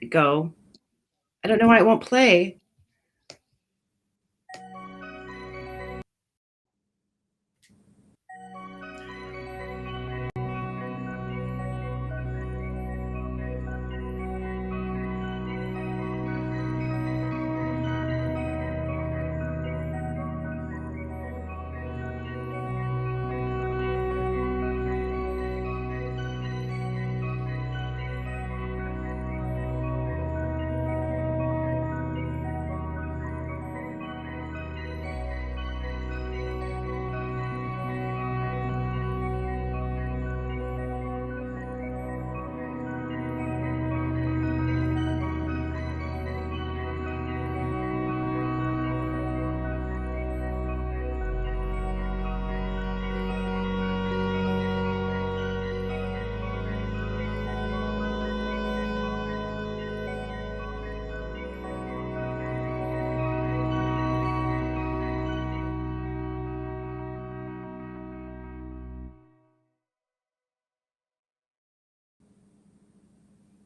it go. I don't know why it won't play.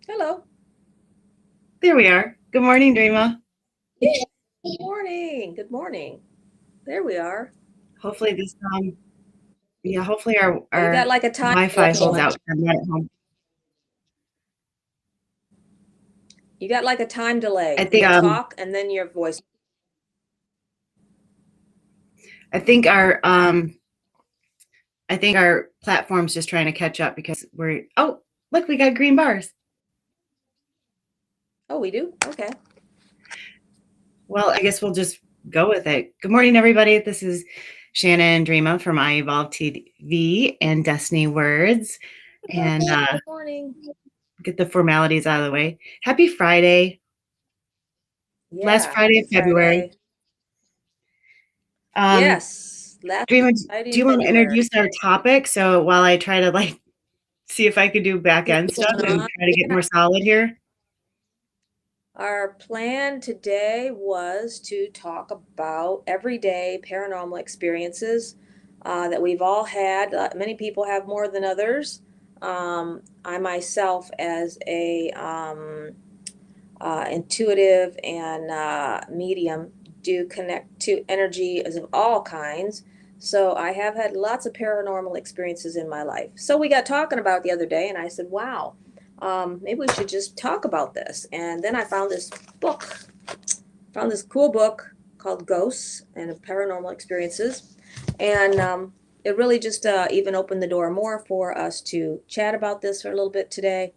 Hello. There we are. Good morning, Dreama. Yeah. Good morning. Good morning. There we are. Hopefully this hopefully our You got like a time Wi-Fi holds out. I'm not at home. You got like a time delay. I think you talk and then your voice. I think our platform's just trying to catch up because oh, look, we got green bars. Oh, we do? Okay. Well, I guess we'll just go with it. Good morning, everybody. This is Shannon Dreama from I Evolve TV and Destiny Words. And good morning. Get the formalities out of the way. Happy Friday. Yeah, last Friday of February. Yes. Dreama, do you want to introduce our topic? So while I try to see if I could do back end stuff and try to get more solid here. Our plan today was to talk about everyday paranormal experiences that we've all had. Many people have more than others. I myself, as a intuitive and medium, do connect to energies of all kinds. So I have had lots of paranormal experiences in my life. So we got talking about it the other day, and I said, wow, maybe we should just talk about this. And then I found this cool book called Ghosts and Paranormal Experiences. And it really just even opened the door more for us to chat about this for a little bit today,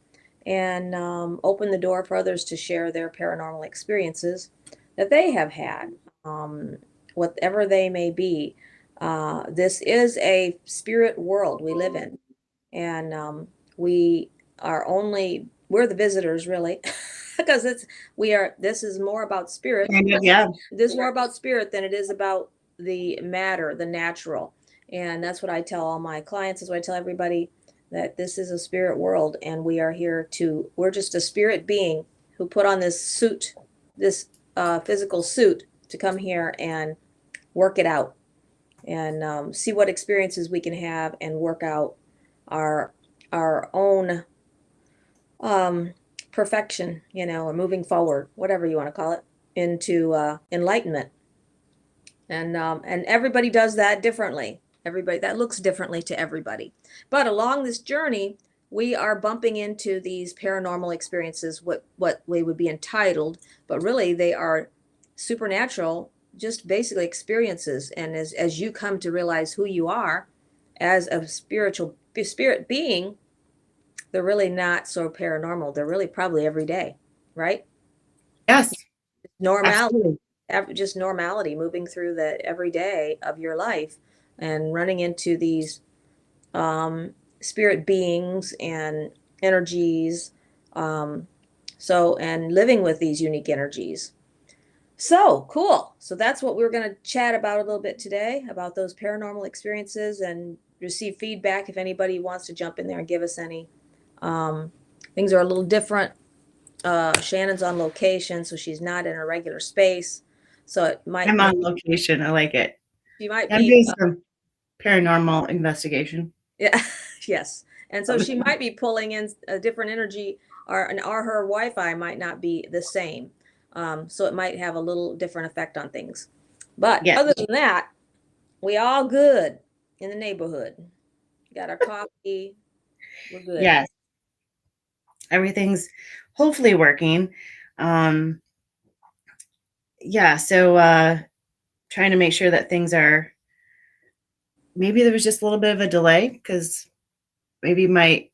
and open the door for others to share their paranormal experiences that they have had, whatever they may be. This is a spirit world we live in, and we're the visitors, really, because this is more about spirit. Yeah. This is more about spirit than it is about the matter, the natural. And that's what I tell all my clients, is what I tell everybody, that this is a spirit world, and we're just a spirit being who put on this suit, this physical suit, to come here and work it out, and see what experiences we can have, and work out our own perfection, or moving forward, whatever you want to call it, into enlightenment. And everybody does that differently. That looks differently to everybody. But along this journey, we are bumping into these paranormal experiences, what we would be entitled, but really they are supernatural, just basically experiences. And as you come to realize who you are as a spirit being, they're really not so paranormal. They're really probably every day, right? Yes. Normality. Just normality, moving through the everyday of your life and running into these spirit beings and energies, and living with these unique energies. So cool. So that's what we're going to chat about a little bit today, about those paranormal experiences, and receive feedback if anybody wants to jump in there and give us any. Things are a little different. Shannon's on location, so she's not in a regular space. So I'm on location. I like it. You might be doing some paranormal investigation. Yeah. Yes. And so she might be pulling in a different energy, or her Wi-Fi might not be the same. So it might have a little different effect on things. But Yeah. other than that, we all good in the neighborhood. Got our coffee. We're good. Yes. Everything's hopefully working. Um, yeah. So trying to make sure that things are, maybe there was just a little bit of a delay because maybe my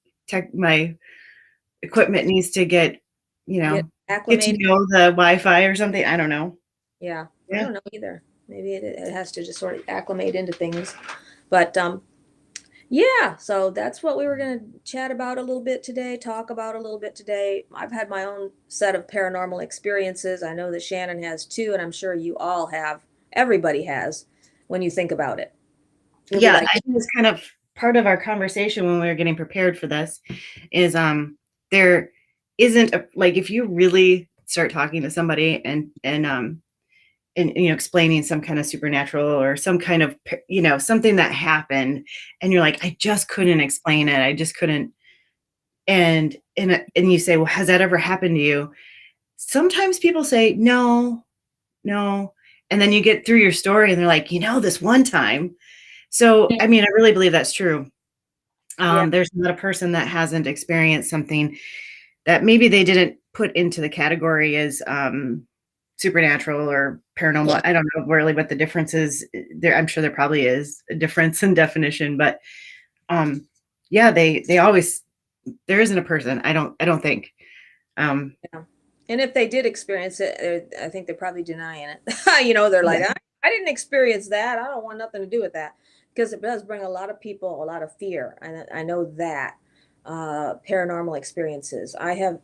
equipment needs to get, Get get to acclimated. know the Wi-Fi or something. I don't know. Yeah, I Yeah. don't know either. Maybe it has to just sort of acclimate into things. But yeah, so that's what we were going to chat about a little bit today, talk about a little bit today. I've had my own set of paranormal experiences. I know that Shannon has too, and I'm sure you all have. Everybody has when you think about it. You'll be Yeah, like, I think it's kind of part of our conversation when we were getting prepared for this is there isn't a, like, if you really start talking to somebody and explaining some kind of supernatural or some kind of something that happened, and you're like, I just couldn't explain it, I just couldn't, and you say, well, has that ever happened to you? Sometimes people say no, no, and then you get through your story and they're like, this one time. So I mean, I really believe that's true. yeah, There's not a person that hasn't experienced something that maybe they didn't put into the category as supernatural or paranormal. I don't know really what the difference is there. I'm sure there probably is a difference in definition, but um, yeah, they always, there isn't a person. I don't think. yeah. And if they did experience it, I think they're probably denying it. They're like, Yeah. I didn't experience that. I don't want nothing to do with that, because it does bring a lot of people a lot of fear. And I know that paranormal experiences. I have,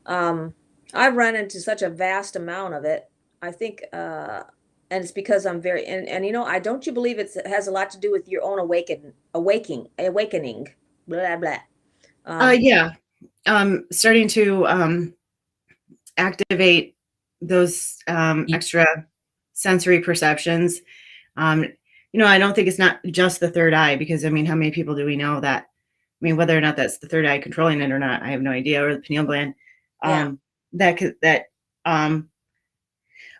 um, I've run into such a vast amount of it. I think, and it's because I'm very, I don't you believe it has a lot to do with your own awakening, blah, blah. Yeah. Starting to activate those extra sensory perceptions. Um, I don't think it's not just the third eye, because I mean, how many people do we know that? I mean, whether or not that's the third eye controlling it or not, I have no idea, or the pineal gland. Yeah. That um,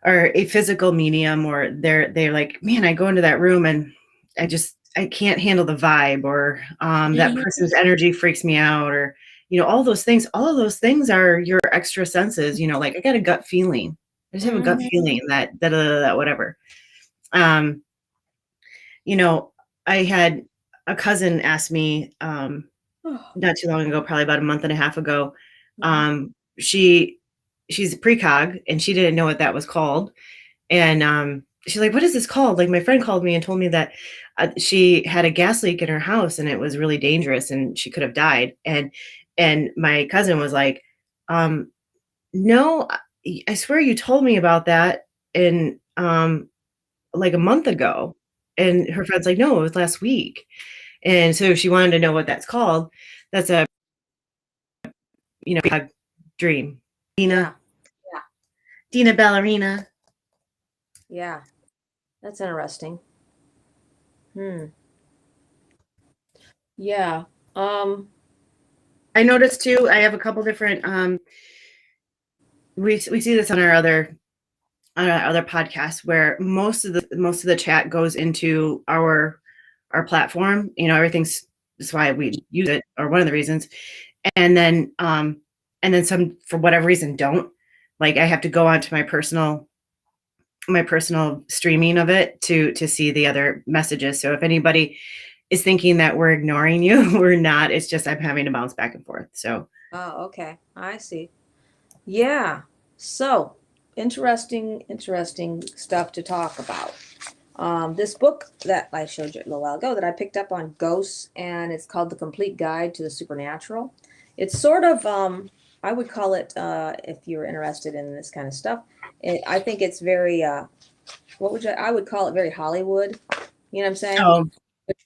are a physical medium, or they're like, man, I go into that room and I can't handle the vibe, or that person's energy freaks me out, or all those things. All of those things are your extra senses. Like, I got a gut feeling. I just have a gut Mhm. feeling that that whatever. Um, you know, I had a cousin ask me Oh. not too long ago, probably about a month and a half ago. Mhm. Um, she she's a precog, and she didn't know what that was called. And she's like, "What is this called?" Like, my friend called me and told me that she had a gas leak in her house and it was really dangerous and she could have died. And my cousin was like, "No, I swear you told me about that in like a month ago." And her friend's like, "No, it was last week." And so she wanted to know what that's called. That's a precog dream. Yeah. Dina, Dina Ballerina. Yeah. That's interesting. Hmm. Yeah. Um, I noticed too. I have a couple different. We see this on our other podcasts, where most of the chat goes into our platform. Everything's, that's why we use it, or one of the reasons. And then some, for whatever reason, don't. Like, I have to go onto my personal streaming of it to see the other messages. So if anybody is thinking that we're ignoring you, we're not. It's just I'm having to bounce back and forth. So oh, okay. I see. Yeah. So interesting stuff to talk about. This book that I showed you a little while ago that I picked up on ghosts, and it's called The Complete Guide to the Supernatural. It's sort of, I would call it, if you're interested in this kind of stuff, I think it's very, I would call it very Hollywood. You know what I'm saying? oh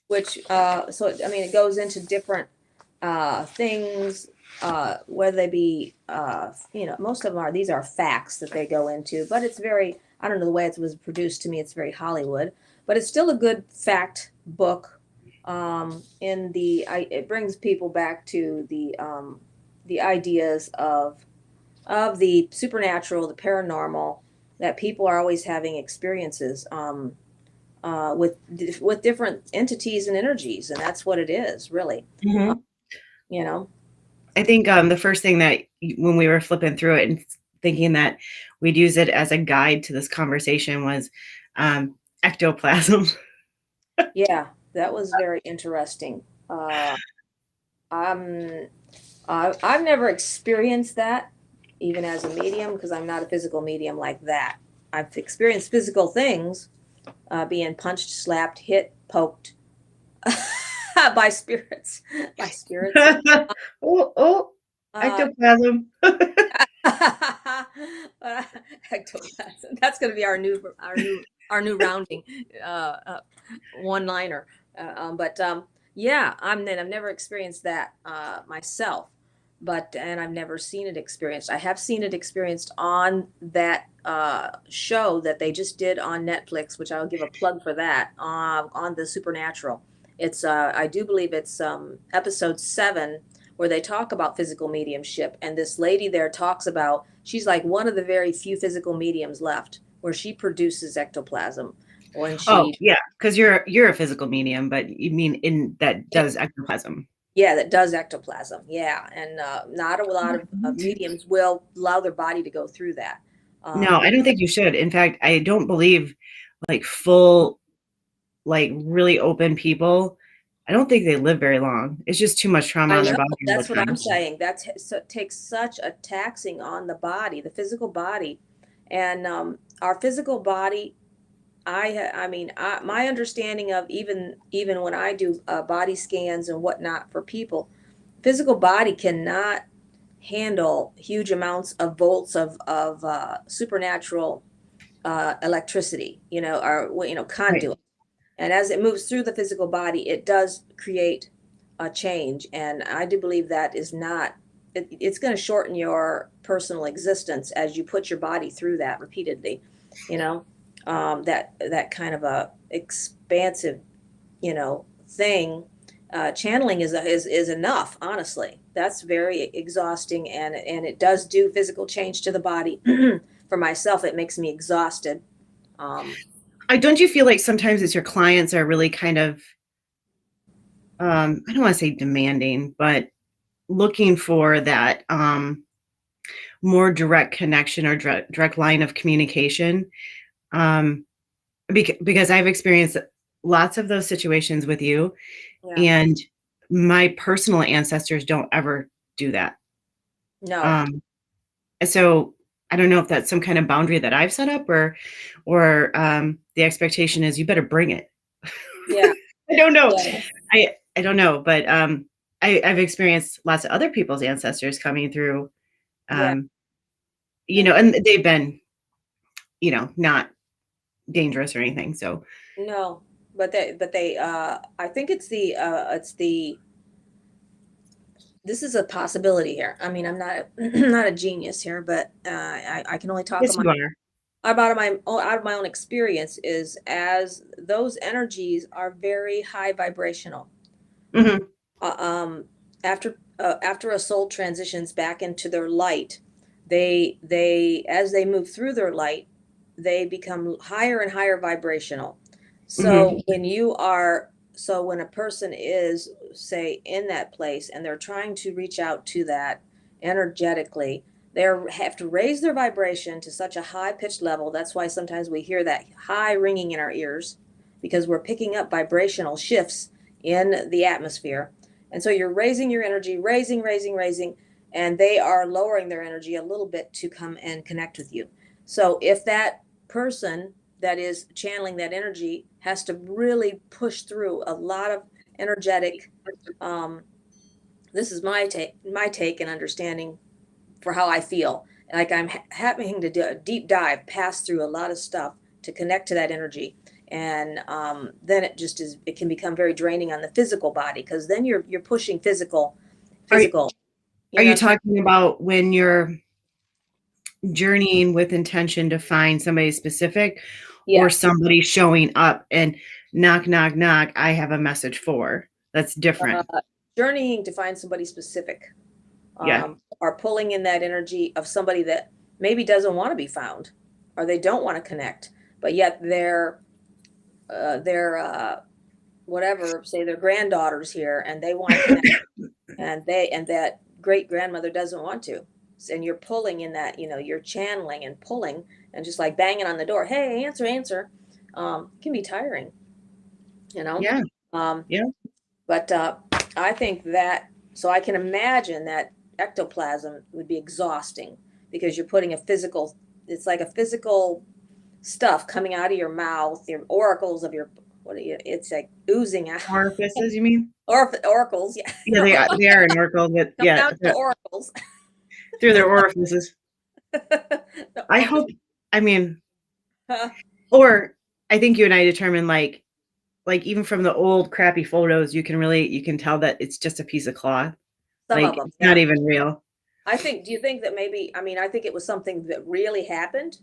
Which so I mean, it goes into different things, whether they be most of them are, these are facts that they go into, but it's very, I don't know, the way it was produced, to me it's very Hollywood, but it's still a good fact book. it brings people back to the ideas of the supernatural, the paranormal, that people are always having experiences with different entities and energies, and that's what it is, really. Mhm. You know. I think the first thing that when we were flipping through it and thinking that we'd use it as a guide to this conversation was ectoplasm. Yeah, that was very interesting. I'm I've never experienced that, even as a medium, because I'm not a physical medium like that. I've experienced physical things, being punched, slapped, hit, poked by spirits, by spirits. Oh, oh, Uh, ectoplasm. ectoplasm. That's going to be our new rounding one liner. But yeah, I've never experienced that myself, and I've never seen it experienced. I have seen it experienced on that show that they just did on Netflix, which I'll give a plug for that, on the supernatural. It's I do believe it's episode 7, where they talk about physical mediumship, and this lady there talks about, she's like one of the very few physical mediums left where she produces ectoplasm when Oh, she. yeah, because you're a physical medium, but you mean in that does ectoplasm. Yeah, that does ectoplasm. Yeah, and not a lot of mediums will allow their body to go through that. No, I don't think you should. In fact, I don't believe like full, like really open people. I don't think they live very long. It's just too much trauma I on their know, body all that's the what I'm time. saying. Takes such a taxing on the body, the physical body, and our physical body. I mean, my understanding of, even when I do body scans and whatnot for people, physical body cannot handle huge amounts of volts of supernatural electricity, or Right. conduit. And as it moves through the physical body, it does create a change. And I do believe that is not. It's going to shorten your personal existence as you put your body through that repeatedly. You know, that kind of a expansive, thing. Channeling is enough. Honestly, that's very exhausting, and it does do physical change to the body. For myself, it makes me exhausted. Um, I don't you feel like sometimes it's your clients are really kind of I don't want to say demanding, but looking for that more direct connection or direct line of communication. Um, because I've experienced lots of those situations with you, yeah. and my personal ancestors don't ever do that. No. Um, so I don't know if that's some kind of boundary that I've set up, or the expectation is you better bring it. Yeah. I don't know. Yeah. I don't know, but I've experienced lots of other people's ancestors coming through, Yeah. um, And and they've been, not dangerous or anything. So no, but they I think this is a possibility here. I mean, I'm not not a genius here, but I can only talk yes, you are. out of my own experience, is as those energies are very high vibrational. Hmm. uh, um, after a soul transitions back into their light, they as they move through their light, they become higher and higher vibrational. Hmm. So when a person is, say, in that place and they're trying to reach out to that energetically, they have to raise their vibration to such a high pitched level. That's why sometimes we hear that high ringing in our ears, because we're picking up vibrational shifts in the atmosphere. And so you're raising your energy, raising, and they are lowering their energy a little bit to come and connect with you. So if that person that is channeling that energy has to really push through a lot of energetic, um, this is my take and understanding for how I feel. Like I'm having to do a deep dive, pass through a lot of stuff to connect to that energy. And then it can become very draining on the physical body, because then you're pushing Are physical. are You know you what I'm saying? talking about when you're journeying with intention to find somebody specific, or Yes. somebody showing up? And knock, knock, knock, I have a message for. That's different. Journeying to find somebody specific, Yeah. are pulling in that energy of somebody that maybe doesn't want to be found, or they don't want to connect, but yet they're whatever, say their granddaughters here, and they want to connect, and that great grandmother doesn't want to. And you're pulling in that, you're channeling and pulling, and just like banging on the door, hey, answer, answer, can be tiring, you know. Yeah. Um, Yeah. but I think that, so I can imagine that ectoplasm would be exhausting, because you're putting it's like a physical stuff coming out of your mouth, your oracles of your, it's like oozing out. Orifices, you mean? Oracles, yeah. Yeah, they are an oracle, but Coming yeah, out the oracles. through their orifices. I hope, I mean, or I think you and I determined like even from the old crappy photos, you can tell that it's just a piece of cloth. Some of Like them, it's yeah. not even real. Do you think that maybe, I think it was something that really happened,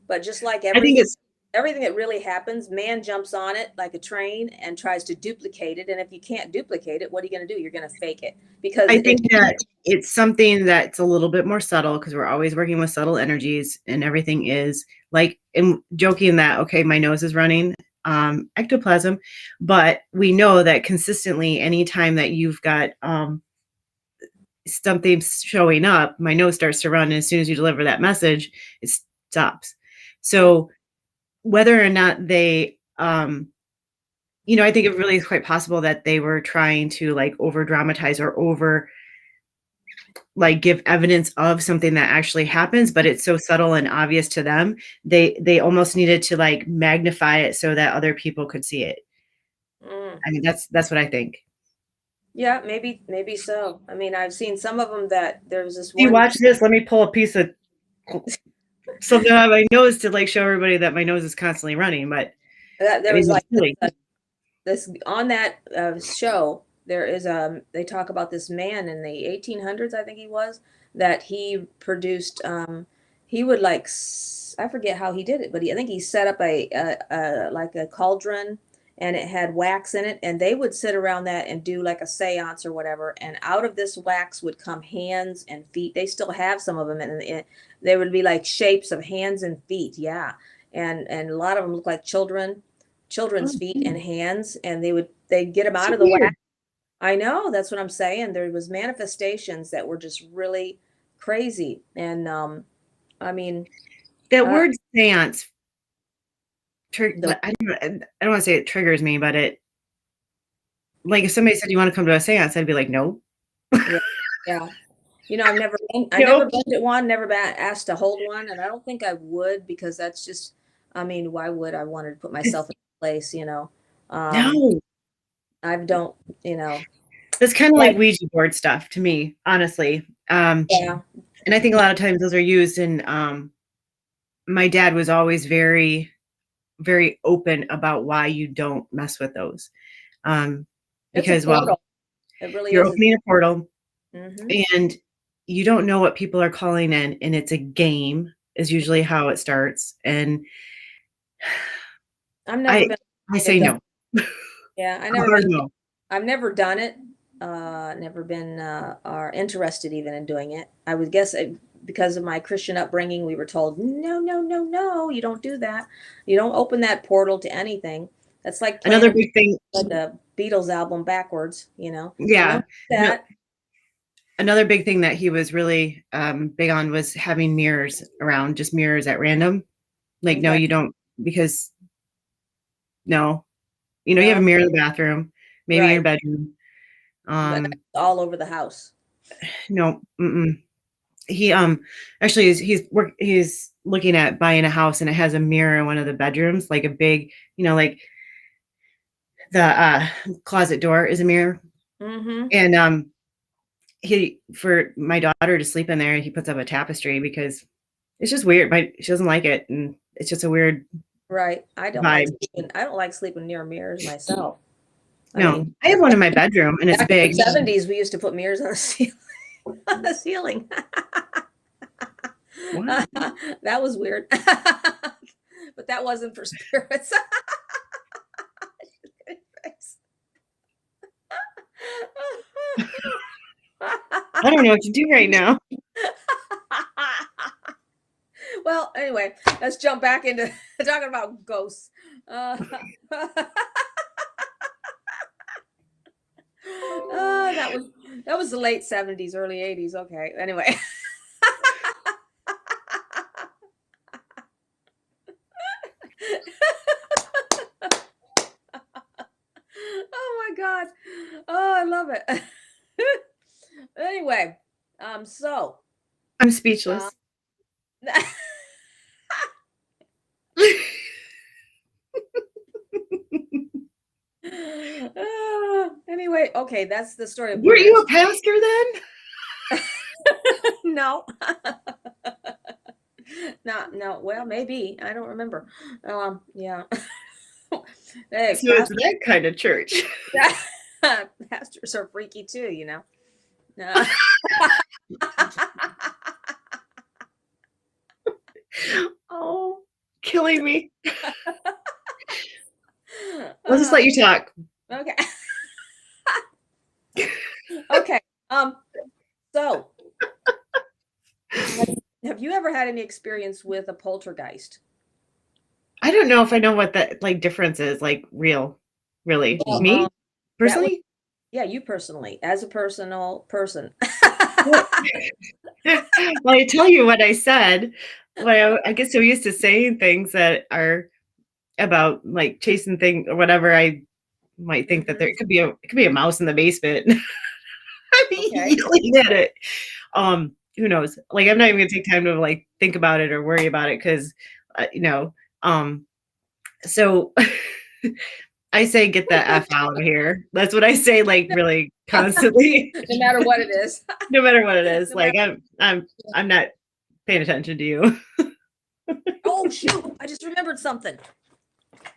but just like I think it's everything that really happens, man jumps on it like a train and tries to duplicate it. And if you can't duplicate it, what are you going to do? You're going to fake it, because I think that it's something that's a little bit more subtle, because we're always working with subtle energies, and everything is like, and joking that, okay, my nose is running ectoplasm, but we know that consistently, anytime that you've got something showing up, my nose starts to run. And as soon as you deliver that message, it stops. So whether or not they, I think it really is quite possible that they were trying to like over dramatize or over like give evidence of something that actually happens, but it's so subtle and obvious to them. They almost needed to like magnify it so that other people could see it. I mean, that's what I think. yeah, maybe so. I've seen some of them that there's this You one. watch this. Let me pull a piece of something on my nose to like show everybody that my nose is constantly running. But That I there mean, was it's like silly. this on that show. There is they talk about this man in the 1800s, I think he was, that he produced. He would like I forget how he did it, but I think he set up a like a cauldron, and it had wax in it, and they would sit around that and do like a seance or whatever, and out of this wax would come hands and feet. They still have some of them, and they would be like shapes of hands and feet, yeah, and a lot of them look like children's Oh, feet and hands, and they'd get them so out of the wax. weird. I know, that's what I'm saying. There was manifestations that were just really crazy. And I mean, That uh word seance, the I don't want to say it triggers me, but it, like if somebody said you want to come to a seance, I'd be like, no. yeah, yeah. I No. never been to one, never been asked to hold one, and I don't think I would, because that's just, why would I want to put myself in a place, Um No. I don't, you know. That's kind of like But Ouija board stuff to me, honestly. yeah, And I think a lot of times those are used, and my dad was always very, very open about why you don't mess with those. it's a Because, well, portal. It really you're is. opening a portal, Mm-hmm. and you don't know what people are calling in, and it's a game is usually how it starts. And I've never I been I say no. Yeah, Hard no. I've never done it. Never been or interested even in doing it. I would guess because of my Christian upbringing, we were told, no, no, no, no, you don't do that. You don't open that portal to anything. That's like Another playing big thing, the Beatles album backwards, You yeah. don't do No, that. another big thing that he was really big on was having mirrors around, just mirrors at random. Like, no, Okay. you don't, because no, you have a No, mirror in the bathroom, maybe in your right. bedroom. But Um, all over the house. no, mm-mm. He actually he's looking at buying a house, and it has a mirror in one of the bedrooms, like a big, like the closet door is a mirror. Mm-hmm. And he, for my daughter to sleep in there, he puts up a tapestry because it's just weird. She doesn't like it, and it's just a weird Right. vibe. I don't like sleeping near mirrors myself. I No, mean, I have one in my bedroom, and it's back in big. the 70s, we used to put mirrors on the ceiling. On the ceiling. What? That was weird. But that wasn't for spirits. I don't know what to do right now. Well, anyway, let's jump back into talking about ghosts. That was the late 70s, early 80s. Okay. Anyway. Oh my God. Oh, I love it. Anyway, so I'm uh, speechless. anyway, okay, that's the story of Were you Miriam. a pastor then? No. No. Well, maybe. I don't remember. Yeah. Hey, So it's that kind of church. pastors are freaky too, you know. Oh, killing me. I'll just Uh, let you talk. okay. Okay. So have you ever had any experience with a poltergeist? I don't know if I know what that like difference is, like really. Well, Me that was, personally? yeah, you personally, as a personal person. Well, I tell you what I said. Well, I guess so used to saying things that are about like chasing things or whatever. I might think that there Mhm. it could be a mouse in the basement. I'd be Okay. yelling at it. Who knows? Like I'm not even gonna take time to like think about it or worry about it because, you know. So I say, get the F out of here. That's what I say, like really constantly, No matter what it is. no matter what it is. No Like matter. I'm not paying attention to you. Oh shoot! I just remembered something.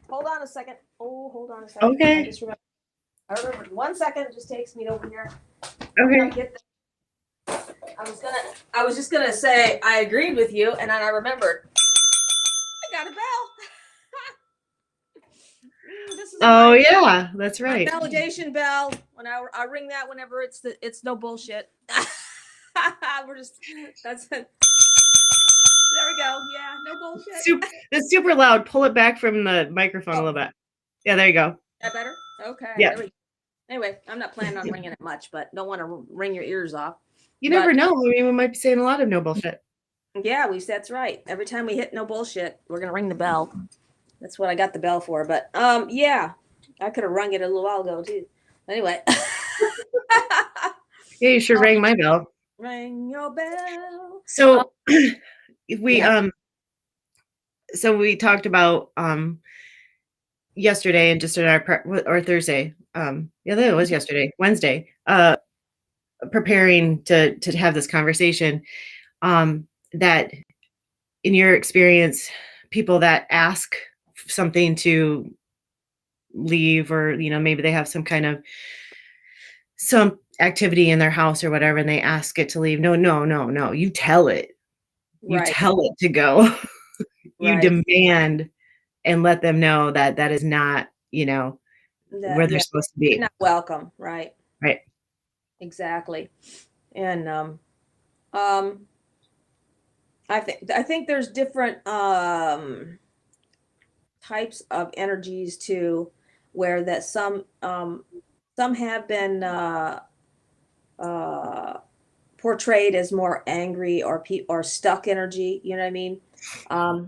Hold on a second. Oh, hold on a second. I Okay. just remembered. I remembered. 1 second. It just takes me over here. Okay. I get this. I was just gonna say I agreed with you, and then I remembered. I got a bell. This is Oh my yeah, that's my right. validation bell. When I ring that whenever it's no bullshit. We're just that's it. There we go. Yeah, no bullshit. That's super loud. Pull it back from the microphone a Oh, little bit. Yeah, there you go. that better? Okay, Yeah. there we go. Anyway, I'm not planning on ringing it much, but don't want to ring your ears off. You never But know. I mean, we might be saying a lot of no bullshit. yeah, that's right. Every time we hit no bullshit, we're gonna ring the bell. That's what I got the bell for. But yeah, I could have rung it a little while ago too. Anyway, Yeah, you sure rang my bell. ring your bell. So we Yeah. we talked about yesterday and just in our or Thursday. Yeah, that was yesterday, Wednesday. Preparing to have this conversation. That in your experience, people that ask something to leave, or maybe they have some activity in their house or whatever, and they ask it to leave. No, no, no, no. You tell it. You Right. tell it to go. You Right. demand and let them know that that is not, where they're Yeah. supposed to You're be. not welcome. Right. Right. Exactly. And um, I think there's different types of energies too, where that some have been uh, portrayed as more angry or stuck energy. You know what I mean?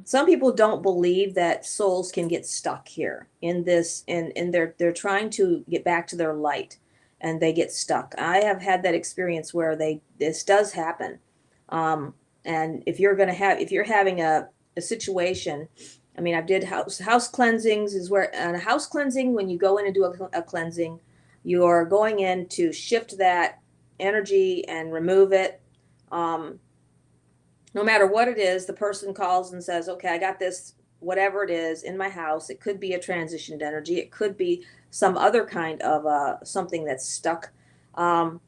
Some people don't believe that souls can get stuck here in this, and they're trying to get back to their light, and they get stuck. I have had that experience where this does happen. Um, and if you're having a situation, I mean, I did house cleansings is where, and a house cleansing, when you go in and do a cleansing, you're going in to shift that energy and remove it. Um, no matter what it is, the person calls and says, okay, I got this, whatever it is in my house. It could be a transitioned energy. It could be some other kind of something that's stuck. Um,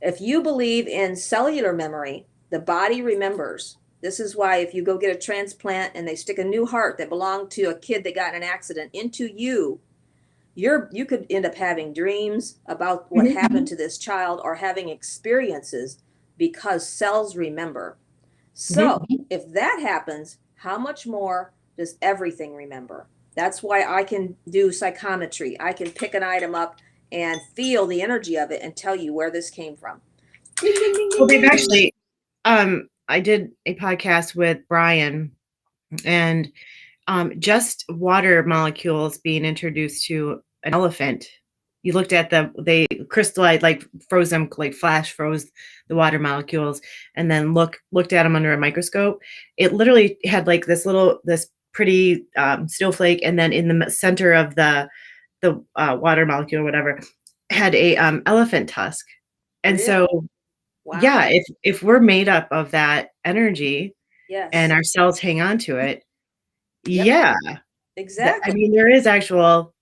if you believe in cellular memory, the body remembers. This is why if you go get a transplant and they stick a new heart that belonged to a kid that got in an accident into you, you could end up having dreams about what happened to this child or having experiences because cells remember. So if that happens, how much more does everything remember? That's why I can do psychometry. I can pick an item up and feel the energy of it and tell you where this came from. Ding, ding, ding, Well, ding, they've ding. actually, I did a podcast with Brian, and just water molecules being introduced to an elephant. You looked at they crystallized, like froze them, like flash froze the water molecules, and then looked at them under a microscope. It literally had like this pretty snowflake, and then in the center of the water molecule or whatever had a elephant tusk. And Really? so, yeah, Wow. if we're made up of that energy and Yes. our cells hang on to it, Yep. yeah, I Exactly. mean, there is actual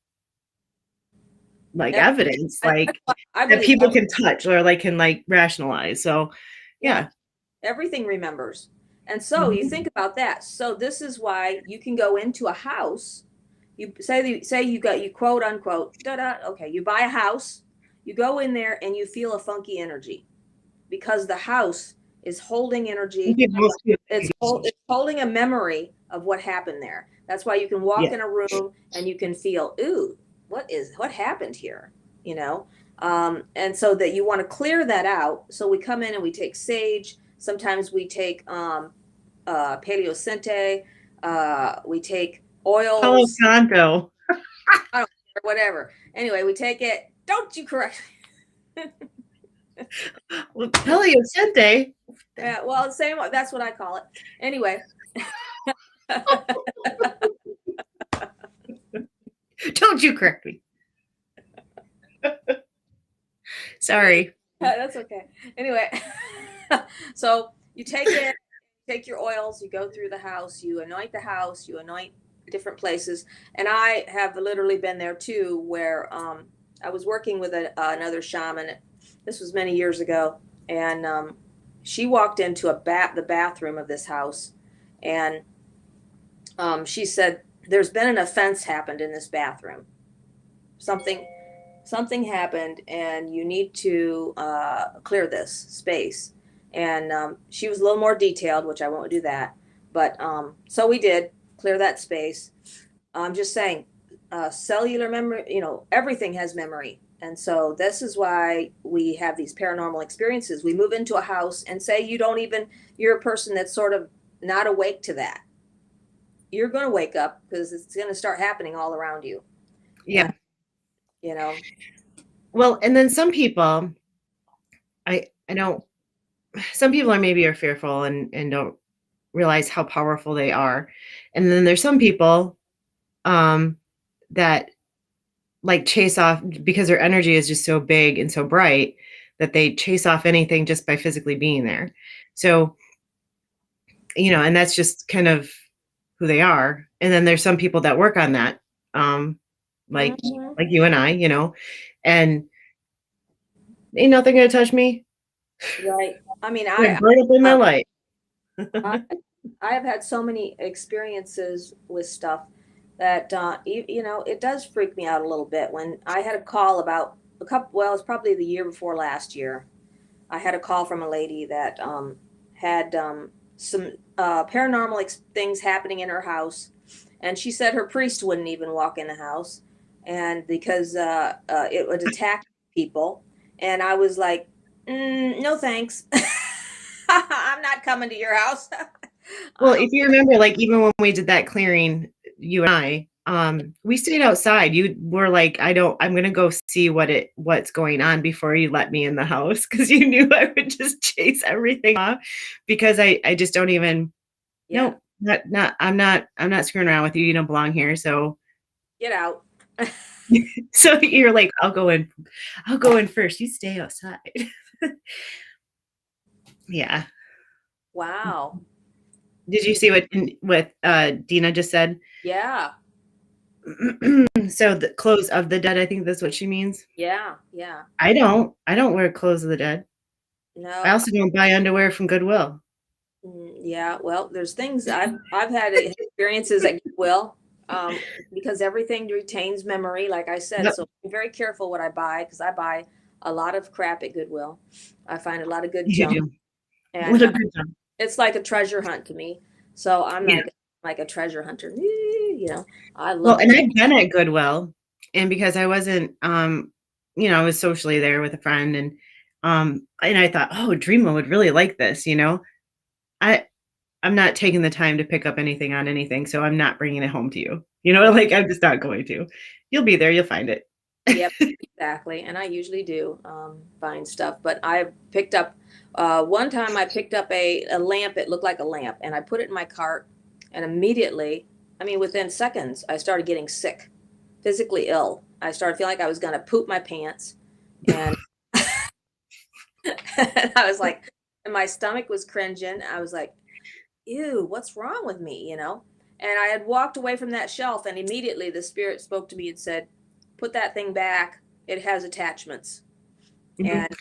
like Every, evidence, like I that believe people can touch or like can like rationalize. So, yeah, yeah. everything remembers. And so you Mhm. think about that. So this is why you can go into a house. You say you quote unquote da da. Okay, you buy a house. You go in there and you feel a funky energy because the house is holding energy. Most people, It's holding a memory of what happened there. That's why you can walk yeah, in a room and you can feel, ooh, what happened here? You know, and so that you want to clear that out. So we come in and we take sage. Sometimes we take Paleo Sente. We take Palo oils. Santo. I don't care, whatever. Anyway, we take it. Don't you correct? Well, Paleocente. Yeah, well, same. That's what I call it. Anyway. Don't you correct me. Sorry. That's okay. Anyway, so you take your oils, you go through the house, you anoint the house, you anoint different places. And I have literally been there too, where I was working with another shaman. This was many years ago. And she walked into the bathroom of this house. And she said, there's been an offense happened in this bathroom. Something something happened and you need to clear this space. And she was a little more detailed, which I won't do that. But so we did clear that space. I'm just saying, cellular memory, everything has memory. And so this is why we have these paranormal experiences. We move into a house and say you're a person that's sort of not awake to that. You're going to wake up because it's going to start happening all around you. Yeah. And, you know, Well, and then some people, I know some people are fearful and don't realize how powerful they are. And then there's some people that like chase off because their energy is just so big and so bright that they chase off anything just by physically being there. So, and that's just kind of who they are. And then there's some people that work on that, um, like mhm. like you and I, and ain't nothing gonna touch me. Right. I mean, I'm right up in my uh, light. I I have had so many experiences with stuff that it does freak me out a little bit. When I had a call about it was probably the year before last year. I had a call from a lady that had some paranormal things happening in her house, and she said her priest wouldn't even walk in the house, and because it would attack people, and I was like, no thanks, I'm not coming to your house. Well, I if don't. you remember, like even when we did that clearing, you and I, we stayed outside. You were like, I'm gonna go see what's going on before you let me in the house because you knew I would just chase everything off because I just don't even Yeah, no, I'm not screwing around with you. You don't belong here. So get out. so you're like, I'll go in first. You stay outside. Yeah. Wow. Did you see what Dina just said? Yeah, So the clothes of the dead, I think that's what she means. yeah, yeah. I don't wear clothes of the dead. I No, also don't buy underwear from Goodwill. yeah. Well, there's things I've had experiences at Goodwill. because everything retains memory, like I said. Yep, So be very careful what I buy, because I buy a lot of crap at Goodwill. I find a lot of good you junk, do. What and a good job. it's like a treasure hunt to me. So I'm Yeah. like a treasure hunter. I Well, love and to. I've been at Goodwill, and because I wasn't, I was socially there with a friend, and I thought, oh, Dreamo would really like this. I I'm not taking the time to pick up anything on anything, so I'm not bringing it home to you. Like I'm just not going to. You'll be there, you'll find it. Yep, exactly. And I usually do find stuff. But I picked up one time I picked up a lamp. It looked like a lamp, and I put it in my cart. And immediately, I mean, within seconds, I started getting sick, physically ill. I started feeling like I was going to poop my pants, and, and I was like, and my stomach was cringing. I was like, ew, what's wrong with me? And I had walked away from that shelf, and immediately the spirit spoke to me and said, put that thing back. It has attachments. Mhm. And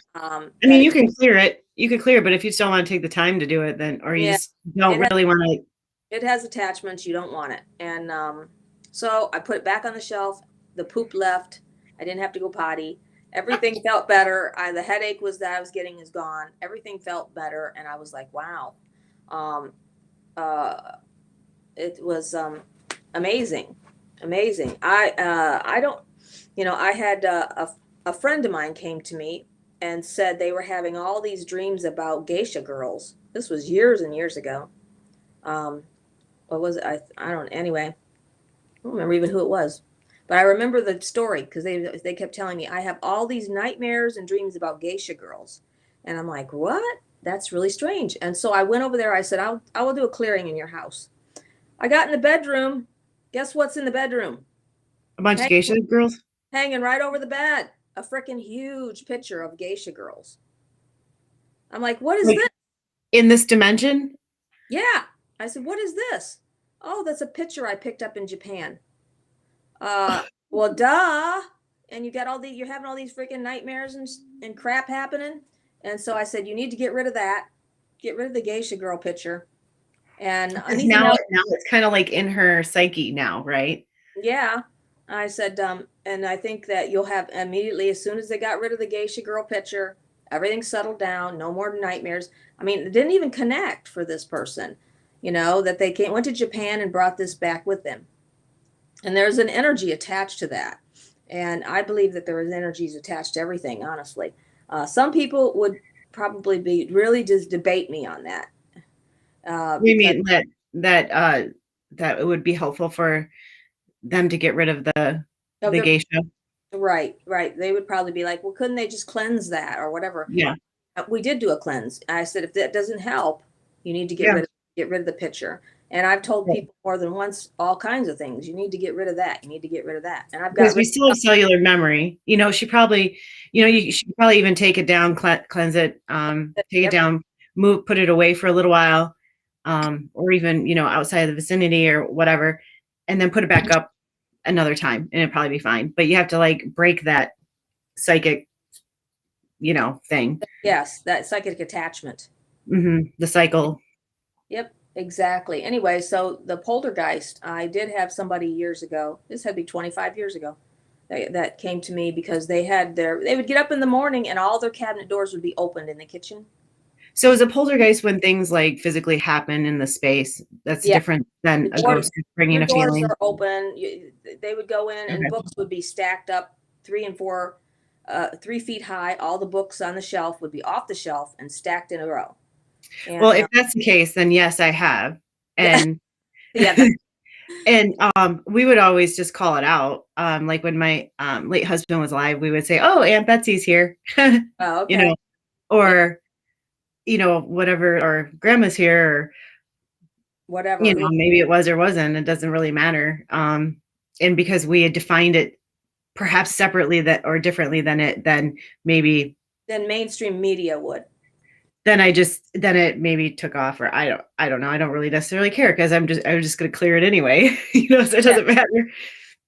I mean, you can clear it. You can clear it, but if you just don't want to take the time to do it, then, or you yeah, just don't it has, really want to. it has attachments. You don't want it. And so I put it back on the shelf. The poop left. I didn't have to go potty. Everything felt better. The headache was that I was getting is gone. Everything felt better. And I was like, wow. Um, uh, it was amazing. Amazing. I don't, I had a friend of mine came to me and said they were having all these dreams about Geisha Girls. This was years and years ago. Um, what was it? I don't, anyway, I don't remember even who it was, but I remember the story because they kept telling me I have all these nightmares and dreams about Geisha Girls. And I'm like, what? That's really strange. And so I went over there. I said, I will do a clearing in your house. I got in the bedroom. Guess what's in the bedroom? A bunch of Hang, geisha girls hanging right over the bed. A freaking huge picture of Geisha Girls. I'm like, what is like this? in this dimension. Yeah. I said, what is this? Oh, that's a picture I picked up in Japan. Well, duh. And you're having all these freaking nightmares and crap happening. And so I said, you need to get rid of that. Get rid of the Geisha Girl picture. And I Because need to know. now it's kind of like in her psyche now, right? Yeah. I said, and I think that you'll have immediately, as soon as they got rid of the Geisha Girl picture, everything settled down, no more nightmares. I mean, it didn't even connect for this person, that they went to Japan and brought this back with them. And there's an energy attached to that. And I believe that there is energies attached to everything, honestly. Some people would probably be really just debate me on that. We Because mean that it would be helpful for them to get rid of of the their geisha. right. They would probably be like, well, couldn't they just cleanse that or whatever? Yeah. We did do a cleanse. I said, if that doesn't help, you need to Yeah. get rid of the picture. And I've told people more than once all kinds of things. You need to get rid of that. You need to get rid of that. And I've got Because we rid still have cellular memory. She probably, you should probably even take it down, cleanse it, of take it yep, down, put it away for a little while, or even, outside of the vicinity or whatever, and then put it back up another time and it'd probably be fine. But you have to like break that psychic, thing. yes, that psychic attachment. The cycle. Yep, exactly. Anyway, so the poltergeist, I did have somebody years ago. This had to be 25 years ago. That came to me because they would get up in the morning and all their cabinet doors would be opened in the kitchen. So is a poltergeist when things like physically happen in the space? That's Yeah, different than the a door, ghost bringing your a doors feeling. are open. They would go in and Okay. books would be stacked up 3 and 4, 3 feet high. All the books on the shelf would be off the shelf and stacked in a row. Well, And if that's the case, then yes, I have. yeah, And yeah, and we would always just call it out. Like when my late husband was alive, we would say, "Oh, Aunt Betsy's here," oh, you okay. know, Yeah, or whatever, or Grandma's here, or whatever. Yeah. maybe it was or wasn't. It doesn't really matter. And because we had defined it perhaps separately that or differently than maybe Then mainstream media would. then it maybe took off, or I don't know. I don't really necessarily care because I was just going to clear it anyway, so it Yeah, doesn't matter.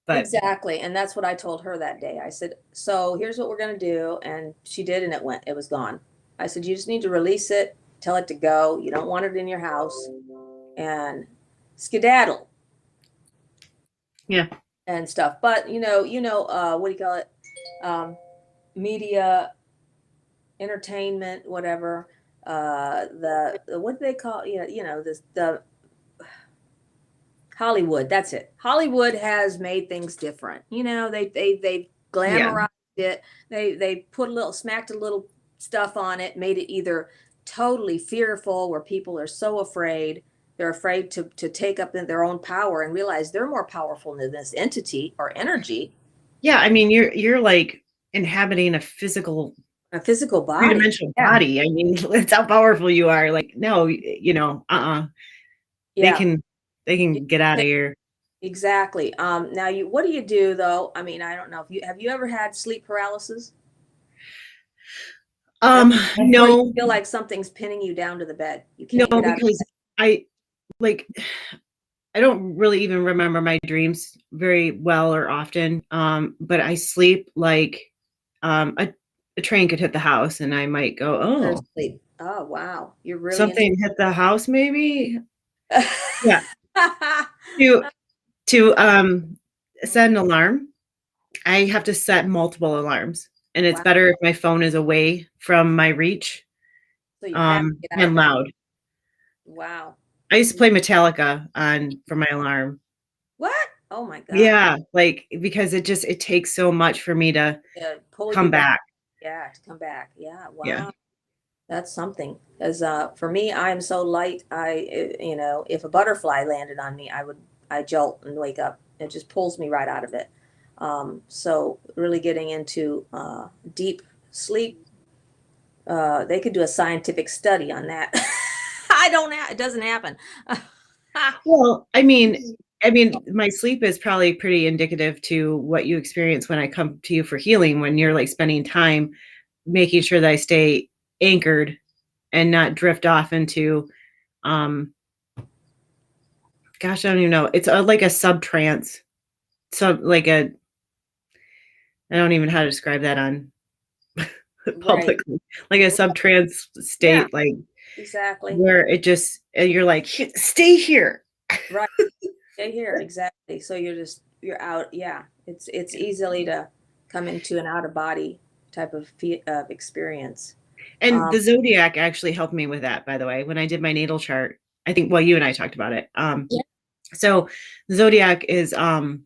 But exactly. And that's what I told her that day. I said, so here's what we're going to do. And she did, and it was gone. I said, you just need to release it, tell it to go. You don't want it in your house, and skedaddle. Yeah. and stuff. But what do you call it? Um, Media, entertainment, whatever. The what do they call, this the Hollywood. That's it. Hollywood has made things different. They Yeah. glamorized it. They put smacked a little stuff on it, made it either totally fearful, where people are so afraid. They're afraid to take up their own power and realize they're more powerful than this entity or energy, Yeah. I mean, you're like inhabiting a physical body. three-dimensional Yeah. body. I mean, that's how powerful you are. Like, no, they Yeah. can they can get out of here. Exactly. Now what do you do though? I mean, I don't know if have you ever had sleep paralysis? That's where you No, feel like something's pinning you down to the bed. You no, can't get out of because I like I don't really even remember my dreams very well or often. But I sleep like a train could hit the house and I might go, bed or oh, sleep. Oh, wow. You're really into something hit the house, maybe. Yeah. To set an alarm, I have to set multiple alarms. And it's Wow. better if my phone is away from my reach, So you have to get out of and bed. loud. Wow. I used to play Metallica on for my alarm. What? Oh my God. Yeah, like, because it takes so much for me to Pull you come back. back. Yeah, to come back. Yeah. Yeah. Wow. That's something. As for me, I am so light. If a butterfly landed on me, I jolt and wake up. It just pulls me right out of it. So really getting into deep sleep, they could do a scientific study on that. I don't. It doesn't happen. Well, I mean, my sleep is probably pretty indicative to what you experience when I come to you for healing, when you're like spending time making sure that I stay anchored and not drift off into, um, gosh, I don't even know. It's like a sub-trance, like I don't even know how to describe that on Right. publicly, like a sub-trance Yeah. state, like Exactly. where you're like, Stay here." Right. Stay here. Exactly. So you're out. Yeah. It's easily to come into an out of body type of experience. And Um, the Zodiac actually helped me with that, by the way, when I did my natal chart. I think, well, you and I talked about it. yeah. So the Zodiac is, so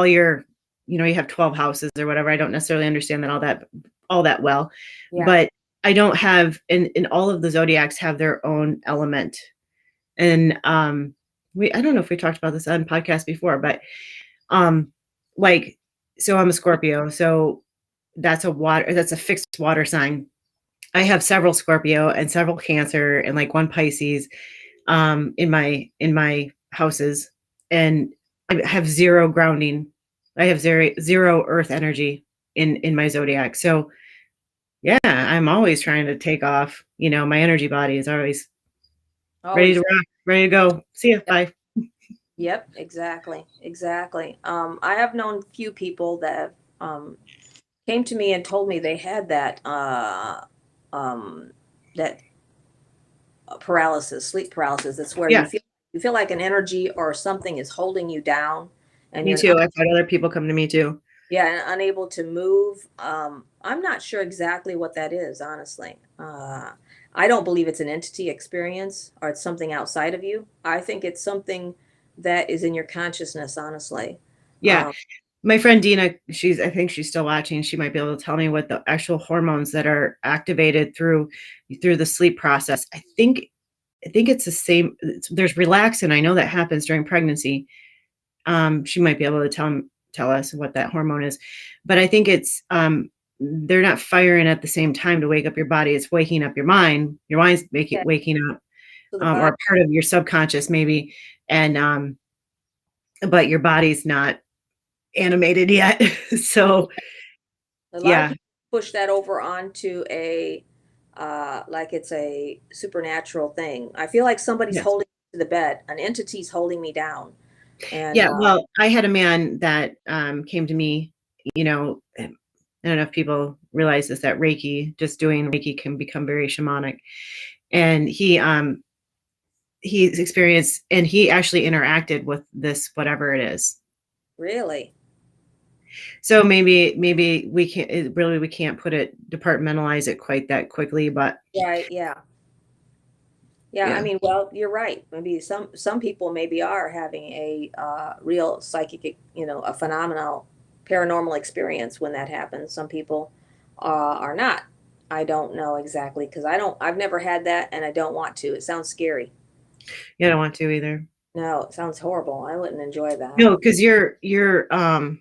you have 12 houses or whatever. I don't necessarily understand that all that well, Yeah. but I don't have, in all of the Zodiacs have their own element. And I don't know if we talked about this on podcast before, but um, like, so I'm a Scorpio, so that's a fixed water sign. I have several Scorpio and several Cancer and like one Pisces in my houses, and I have zero grounding. I have zero earth energy in my zodiac. So yeah, I'm always trying to take off. My energy body is always ready to Always. rock, ready to go. See ya. Yep. Bye. Yep. Exactly. Exactly. I have known few people that came to me and told me they had um, that paralysis, sleep paralysis. That's where Yeah, you feel like an energy or something is holding you down, and me you're too. I've had other people come to me too. yeah, and unable to move. I'm not sure exactly what that is, honestly. I don't believe it's an entity experience or it's something outside of you. I think it's something that is in your consciousness, honestly. Yeah. Um, My friend Dina, I think she's still watching. She might be able to tell me what the actual hormones that are activated through the sleep process. I think it's the same. There's relaxin. I know that happens during pregnancy. She might be able to tell us what that hormone is, but I think it's they're not firing at the same time to wake up your body. It's waking up your mind. Your mind's yeah, waking up, so the or body, part of your subconscious maybe, and but your body's not animated yet. So a lot of yeah, people push that over onto a like it's a supernatural thing. I feel like somebody's yes. holding me to the bed, an entity's holding me down, and Yeah, well, I had a man that came to me, I don't know if people realize this, that Reiki, just doing Reiki can become very shamanic. And he's experienced, and he actually interacted with this, whatever it is. Really? So maybe we can't really, we can't put it, departmentalize it quite that quickly, but Right, yeah. Yeah, I yeah. mean, well, you're right. Maybe some people maybe are having a real psychic, a phenomenal paranormal experience when that happens. Some people are not. I don't know exactly because I've never had that and I don't want to. It sounds scary. Yeah, I don't want to either. No, it sounds horrible. I wouldn't enjoy that. No, because you're are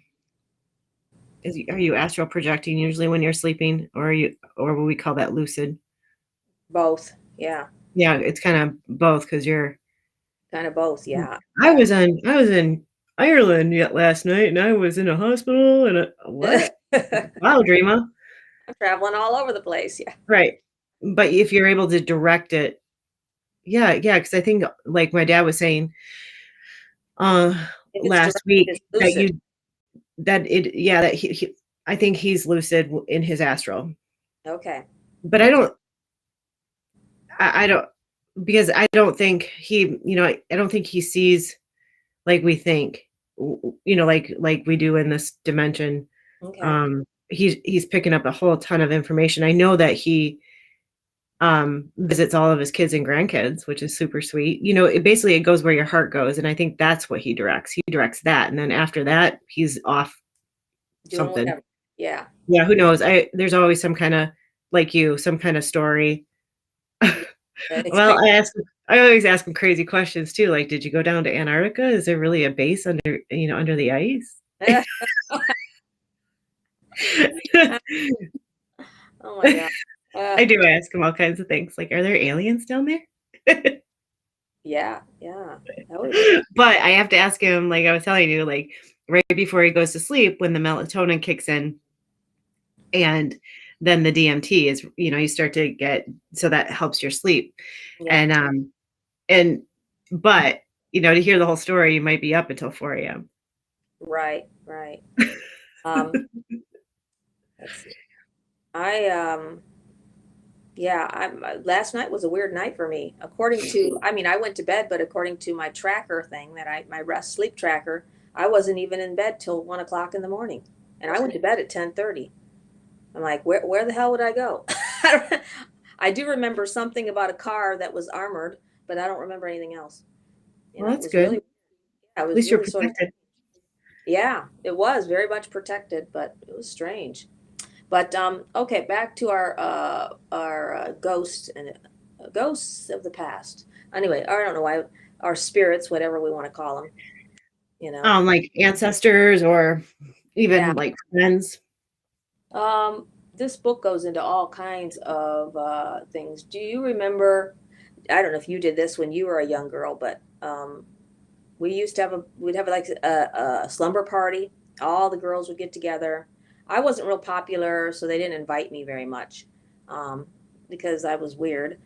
you astral projecting usually when you're sleeping, or are you, or what we call that, lucid? Both. Yeah, Yeah, it's kind of both, because you're. kind of both. Yeah. I was in Ireland yet last night, and I was in a hospital, and what? I'm Wow, dreamer. traveling all over the place. Yeah. Right. But if you're able to direct it, yeah, because I think, like my dad was saying, uh, If it's last direct, week, it's that lucid. you that it yeah, that he I think he's lucid in his astral. Okay. But I don't, because I don't think he, I don't think he sees like we think, like we do in this dimension. Okay. He's picking up a whole ton of information. I know that he visits all of his kids and grandkids, which is super sweet. It goes where your heart goes, and I think that's what he directs. He directs that, and then after that, he's off Doing something. whatever. Yeah. Yeah, who knows? There's always some kind of, like you, some kind of story. Well, I always ask him crazy questions too. Like, did you go down to Antarctica? Is there really a base under the ice? Oh my God. I do ask him all kinds of things. Like, are there aliens down there? Yeah, yeah. That would be But I have to ask him, like I was telling you, like right before he goes to sleep, when the melatonin kicks in, and then the DMT is, you start to get, so that helps your sleep. yeah, And but to hear the whole story, you might be up until 4 a.m. right, right. Um, let's see. I yeah, last night was a weird night for me. According to, I mean, I went to bed, but according to my tracker thing my rest sleep tracker, I wasn't even in bed till 1 o'clock in the morning, and I went to bed at 10:30. I'm like, where the hell would I go? I do remember something about a car that was armored, but I don't remember anything else. Well, It that's was good. really, I At was least you're really sort of, protected. yeah, it was very much protected, but it was strange. But okay, back to our ghosts and ghosts of the past. Anyway, I don't know why, our spirits, whatever we want to call them. You know. Like ancestors, or Yeah. even like friends. This book goes into all kinds of things. Do you remember? I don't know if you did this when you were a young girl, but we used to we'd have like a slumber party. All the girls would get together. I wasn't real popular, so they didn't invite me very much, because I was weird.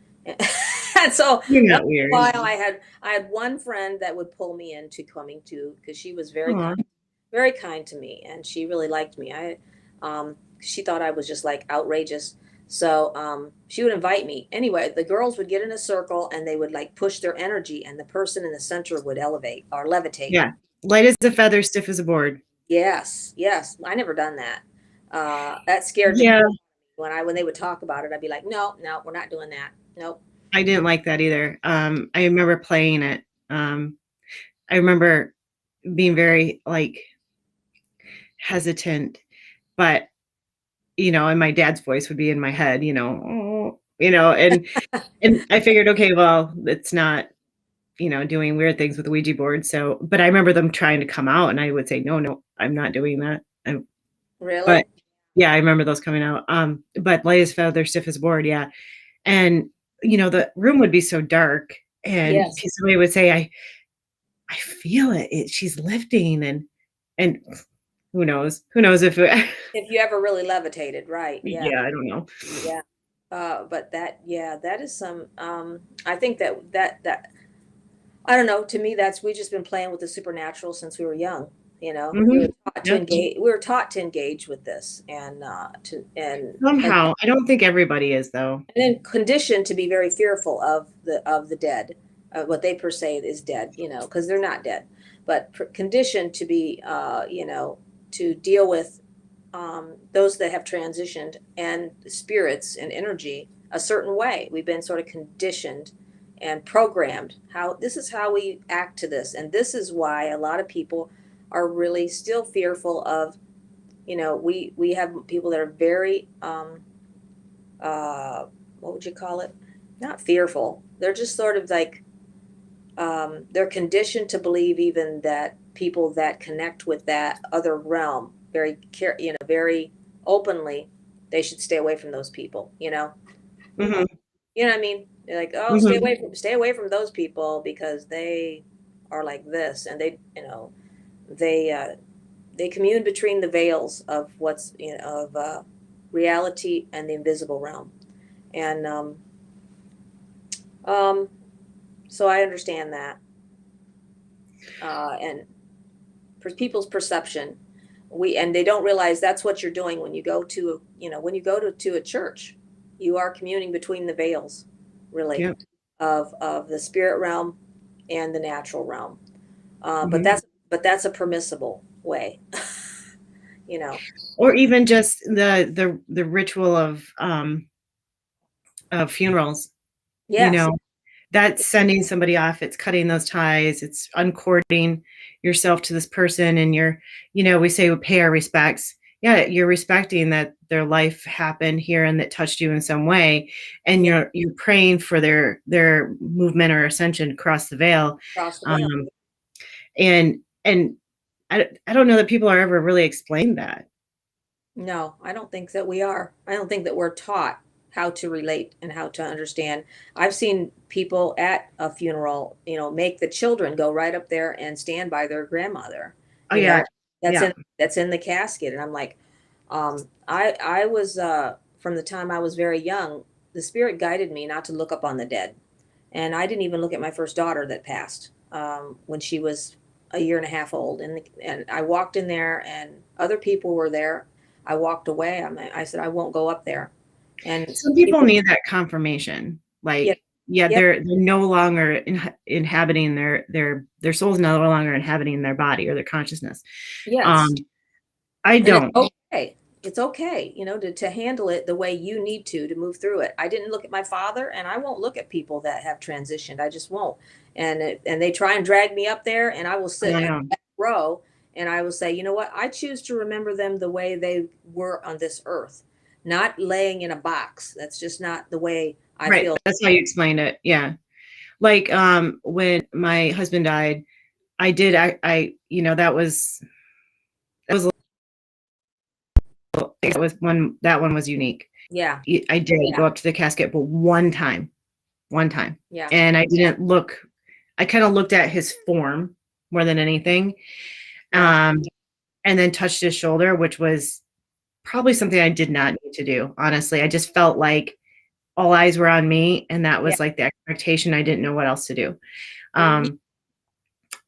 And so You're once not in a weird. while I had one friend that would pull me into coming to, because she was Aw. very kind to me, and she really liked me. She thought I was just like outrageous. So she would invite me. Anyway, the girls would get in a circle and they would like push their energy, and the person in the center would elevate or levitate. Yeah. Light as a feather, stiff as a board. Yes, yes. I never done that. That scared the Yeah, crap when they would talk about it. I'd be like, no, no, we're not doing that. Nope. I didn't like that either. I remember playing it. I remember being very like hesitant, but and my dad's voice would be in my head, oh, and I figured, okay, well, it's not, doing weird things with the Ouija board. So, but I remember them trying to come out, and I would say, no, no, I'm not doing that. But Really? yeah, I remember those coming out. But light as feather, stiff as a board, yeah. And the room would be so dark, and Yes. somebody would say, I feel it. She's lifting, and who knows? Who knows if it, If you ever really levitated, right? Yeah. yeah, I don't know. Yeah. But yeah, that is some, I think that I don't know, to me that's we just been playing with the supernatural since we were young, you know. We were Mhm. taught to Yep. engage we were taught to engage with this, and Somehow. I don't think everybody is, though. then conditioned to be very fearful of the dead. what they per se is dead, because they're not dead, but conditioned to be, to deal with those that have transitioned and spirits and energy a certain way. We've been sort of conditioned and programmed how this is how we act to this, and this is why a lot of people are really still fearful of. We have people that are very what would you call it? Not fearful. They're just sort of like they're conditioned to believe even that people that connect with that other realm very openly, they should stay away from those people. Hmm. You know what I mean? They're like, oh, Hmm. stay away from those people because they are like this, and they they commune between the veils of what's of reality and the invisible realm, and um, so I understand that, and for people's perception, and they don't realize that's what you're doing when you go to when you go to a church, you are communing between the veils, really, Yep. of the spirit realm and the natural realm. But Hmm. that's a permissible way, you know. Or even just the ritual of funerals, you Yes, know, that's sending somebody off. It's cutting those ties. It's uncording yourself to this person, and we say we pay our respects. Yeah, you're respecting that their life happened here and that touched you in some way, and yeah, you're praying for their movement or ascension across the veil. across the veil. Um, and I don't know that people are ever really explained that. No, I don't think that we are. I don't think that we're taught how to relate and how to understand. I've seen people at a funeral, make the children go right up there and stand by their grandmother, Oh you yeah, know, that's yeah. in the casket. And I'm like, I was from the time I was very young, the spirit guided me not to look up on the dead. And I didn't even look at my first daughter that passed when she was a year and a half old. And I walked in there, and other people were there. I walked away. I said, I won't go up there. And Some people people, need that confirmation. yeah, Like, yeah, yep, they're no longer inhabiting their soul's no longer inhabiting their body or their consciousness. yes. Um, I And it's don't. okay. It's okay, to handle it the way you need to move through it. I didn't look at my father, and I won't look at people that have transitioned. I just won't. And they try and drag me up there, and I will sit I in the know. back row, and I will say, you know what? I choose to remember them the way they were on this earth, not laying in a box. That's just not the way I Right. feel. That's how you explained it. Yeah. Like when my husband died, I did that was that one was unique. Yeah, I did go up to the casket, but one time. yeah, And I didn't look. I kind of looked at his form more than anything. yeah, Um, and then touched his shoulder, which was probably something I did not need to do. Honestly, I just felt like all eyes were on me, and that yeah. was like the expectation. I didn't know what else to do. Mhm. Um,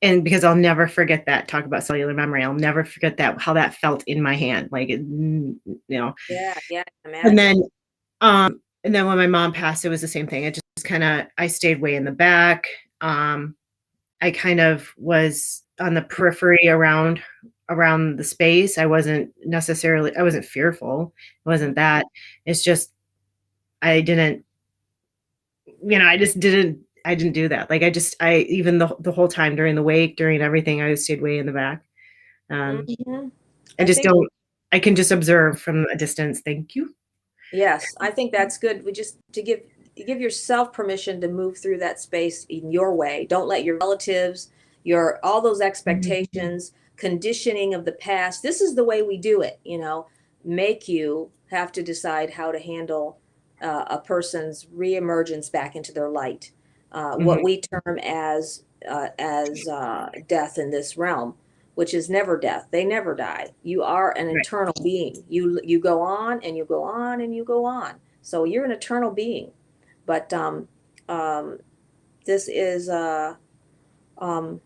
and because I'll never forget that. Talk about cellular memory. I'll never forget that how that felt in my hand, Yeah, yeah, And imagine. then when my mom passed, it was the same thing. It just kind of I stayed way in the back. Um, I kind of was on the periphery around the space. I wasn't fearful. It wasn't that. It's just I didn't, I didn't do that. Like I even the whole time during the wake, during everything, I stayed way in the back. Um, Mhm. I I just think don't I can just observe from a distance. Thank you. Yes, I think that's good. We just to give yourself permission to move through that space in your way. Don't let your relatives, your all those Mhm. expectations, conditioning of the past. This is the way we do it, make you have to decide how to handle a person's reemergence back into their light. What Mhm. we term as death in this realm, which is never death. They never die. You are an Right. eternal being. You go on and you go on and you go on. So you're an eternal being. But um, this is um,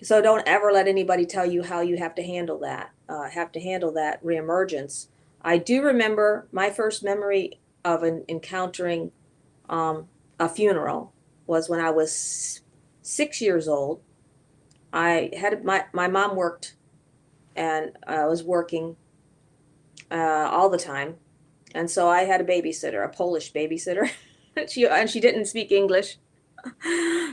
so don't ever let anybody tell you how you have to handle that. Have to handle that reemergence. I do remember my first memory of encountering um, a funeral. was when I was 6 years old. I had my mom worked, and I was working all the time, and so I had a babysitter, a Polish babysitter. She didn't speak English.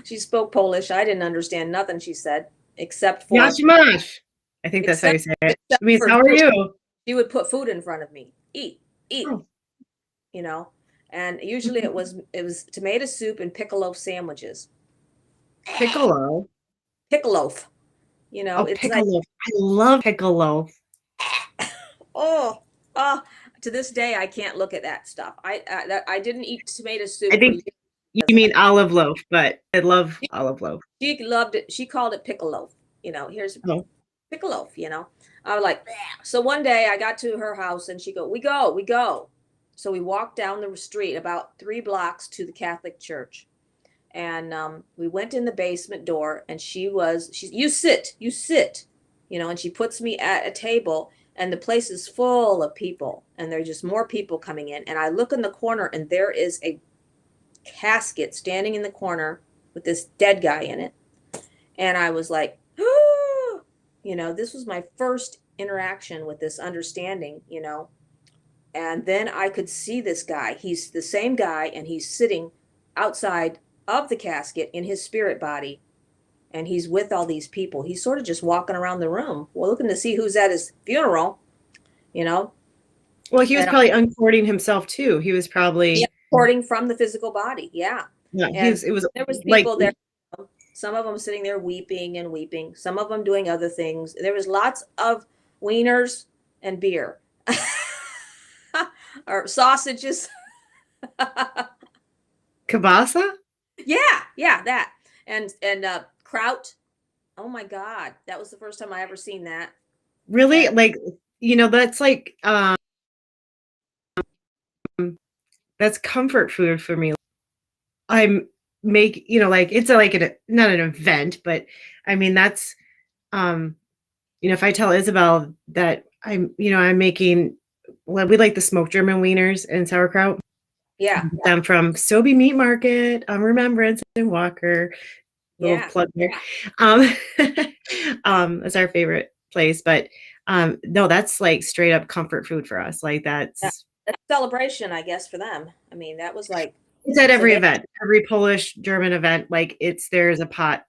She spoke Polish. I didn't understand nothing she said except for Yashimash. I think that's how except you say it. except It means, for how are food. you? She would put food in front of me. Eat, eat, Oh, you know. And usually it was tomato soup and piccolo sandwiches. piccolo. Piccolo, Oh, it's like, piccolo. I love piccolo. oh, oh. To this day, I can't look at that stuff. I didn't eat tomato I soup for think years you because of mean that. olive loaf, but I love She, olive loaf. she loved it. She called it piccolo. Here's Oh, piccolo. I was like, "Bleh." So one day I got to her house and she go, we go. So we walked down the street about 3 blocks to the Catholic church. And we went in the basement door, and you sit, and she puts me at a table, and the place is full of people, and there's just more people coming in. And I look in the corner, and there is a casket standing in the corner with this dead guy in it. And I was like, this was my first interaction with this understanding. And then I could see this guy. He's the same guy, and he's sitting outside of the casket in his spirit body, and he's with all these people. He's sort of just walking around the room, well, looking to see who's at his funeral, you know. well, he was And probably uncording himself too. He was yeah, probably, reporting from the physical body, yeah. yeah, And it was there was like, people there. Some of them sitting there weeping and weeping. Some of them doing other things. There was lots of wieners and beer, or sausages. kielbasa? Yeah, that. And kraut. Oh my God, that was the first time I ever seen that. Really? And Like, that's like, that's comfort food for me. I'm like, it's like not an event, but I mean, that's, um, if I tell Isabel that I'm making, well, we like the smoked German wieners and sauerkraut. yeah, Them from Sobe Meat Market on Remembrance in Walker. Little yeah, plug there. Um, it's our favorite place, but no, that's like straight up comfort food for us. Like yeah. that's That's a celebration, I guess, for them. I mean, that was like, it's at so every event, every Polish German event. Like there's a pot.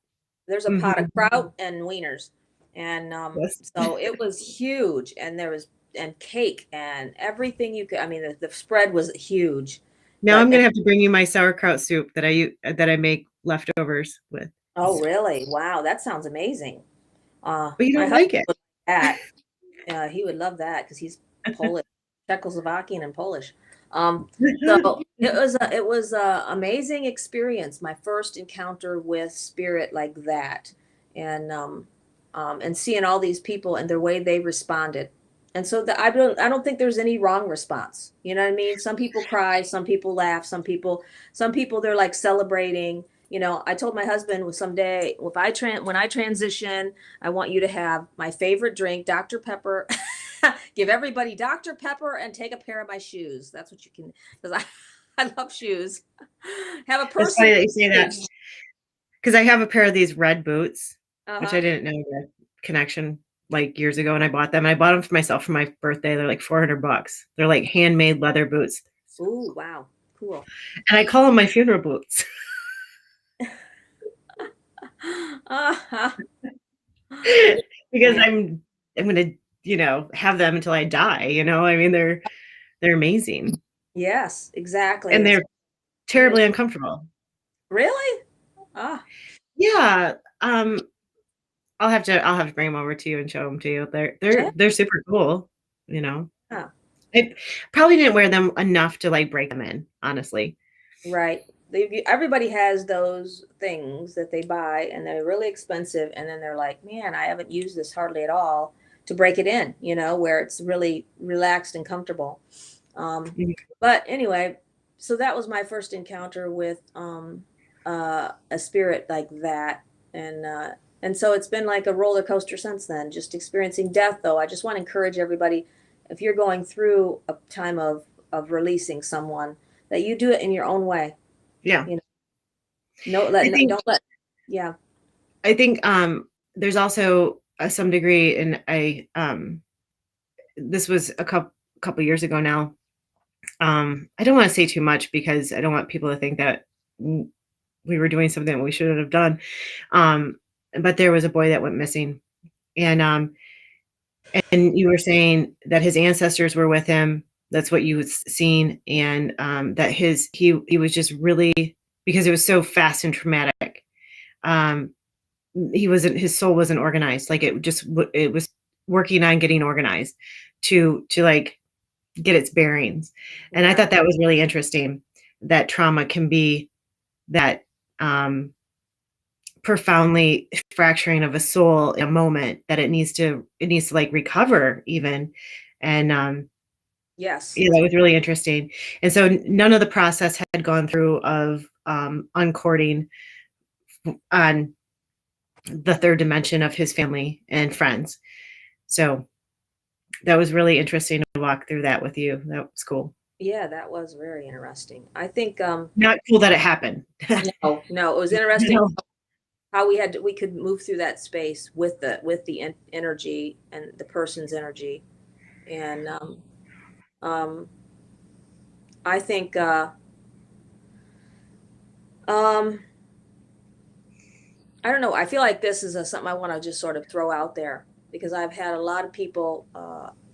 there's a pot of Mhm. kraut and wieners. And Yes. so it was huge, and there was and cake and everything you could. I mean, the spread was huge. Now But I'm gonna have to bring you my sauerkraut soup that I make leftovers with. oh, really? Wow, that sounds amazing. But you My don't husband like it. would love that. He would love that because he's Polish, Czechoslovakian, and Polish. So it was a amazing experience. My first encounter with spirit like that, and and seeing all these people and the way they responded. And so I don't think there's any wrong response. You know what I mean? Some people cry, some people laugh, some people they're like celebrating. I told my husband someday when I transition, I want you to have my favorite drink, Dr. Pepper. Give everybody Dr. Pepper and take a pair of my shoes. That's what you can, because I love shoes. Have a It's person funny that you say that image. because I have a pair of these red boots, which I Uh-huh. didn't know the connection like years ago, and I bought them. I bought them for myself for my birthday. They're like $400. They're like handmade leather boots, Ooh, wow. Cool. and I call them my funeral boots Uh-huh. because Yeah. I'm gonna have them until I die. I mean they're amazing Yes, exactly. and It's they're terribly uncomfortable. really? Ah, Yeah, I'll have to bring them over to you and show them to you. They're yeah. they're they're super cool. You know, I probably didn't wear them enough to like break them in, honestly. Right. Everybody has those things that they buy, and they're really expensive, and then they're like, man, I haven't used this hardly at all to break it in, where it's really relaxed and comfortable. Um, Mhm. but anyway, so that was my first encounter with a spirit like that, and so it's been like a roller coaster since then. Just experiencing death, though. I just want to encourage everybody, if you're going through a time of releasing someone, that you do it in your own way. Yeah. You know, I think don't let, yeah. I think there's also some degree, and this was a couple years ago now. I don't want to say too much because I don't want people to think that we were doing something that we shouldn't have done. Um, but there was a boy that went missing, and you were saying that his ancestors were with him. That's what you was seen, and that he was just really, because it was so fast and traumatic. Um, he wasn't, his soul wasn't organized. Like it was working on getting organized to like get its bearings. And I Yeah. thought that was really interesting, that trauma can be that profoundly fracturing of a soul in a moment that it needs to like recover even. And Yes. yeah, that was really interesting. And so none of the process had gone through of uncording on the third dimension of his family and friends. So that was really interesting to walk through that with you. That was cool. Yeah, that was very interesting. I think Not cool that it happened. no, it was interesting No. how we could move through that space with the energy and the person's energy. And um I think um I don't know. I feel like this is something I want to just sort of throw out there because I've had a lot of people.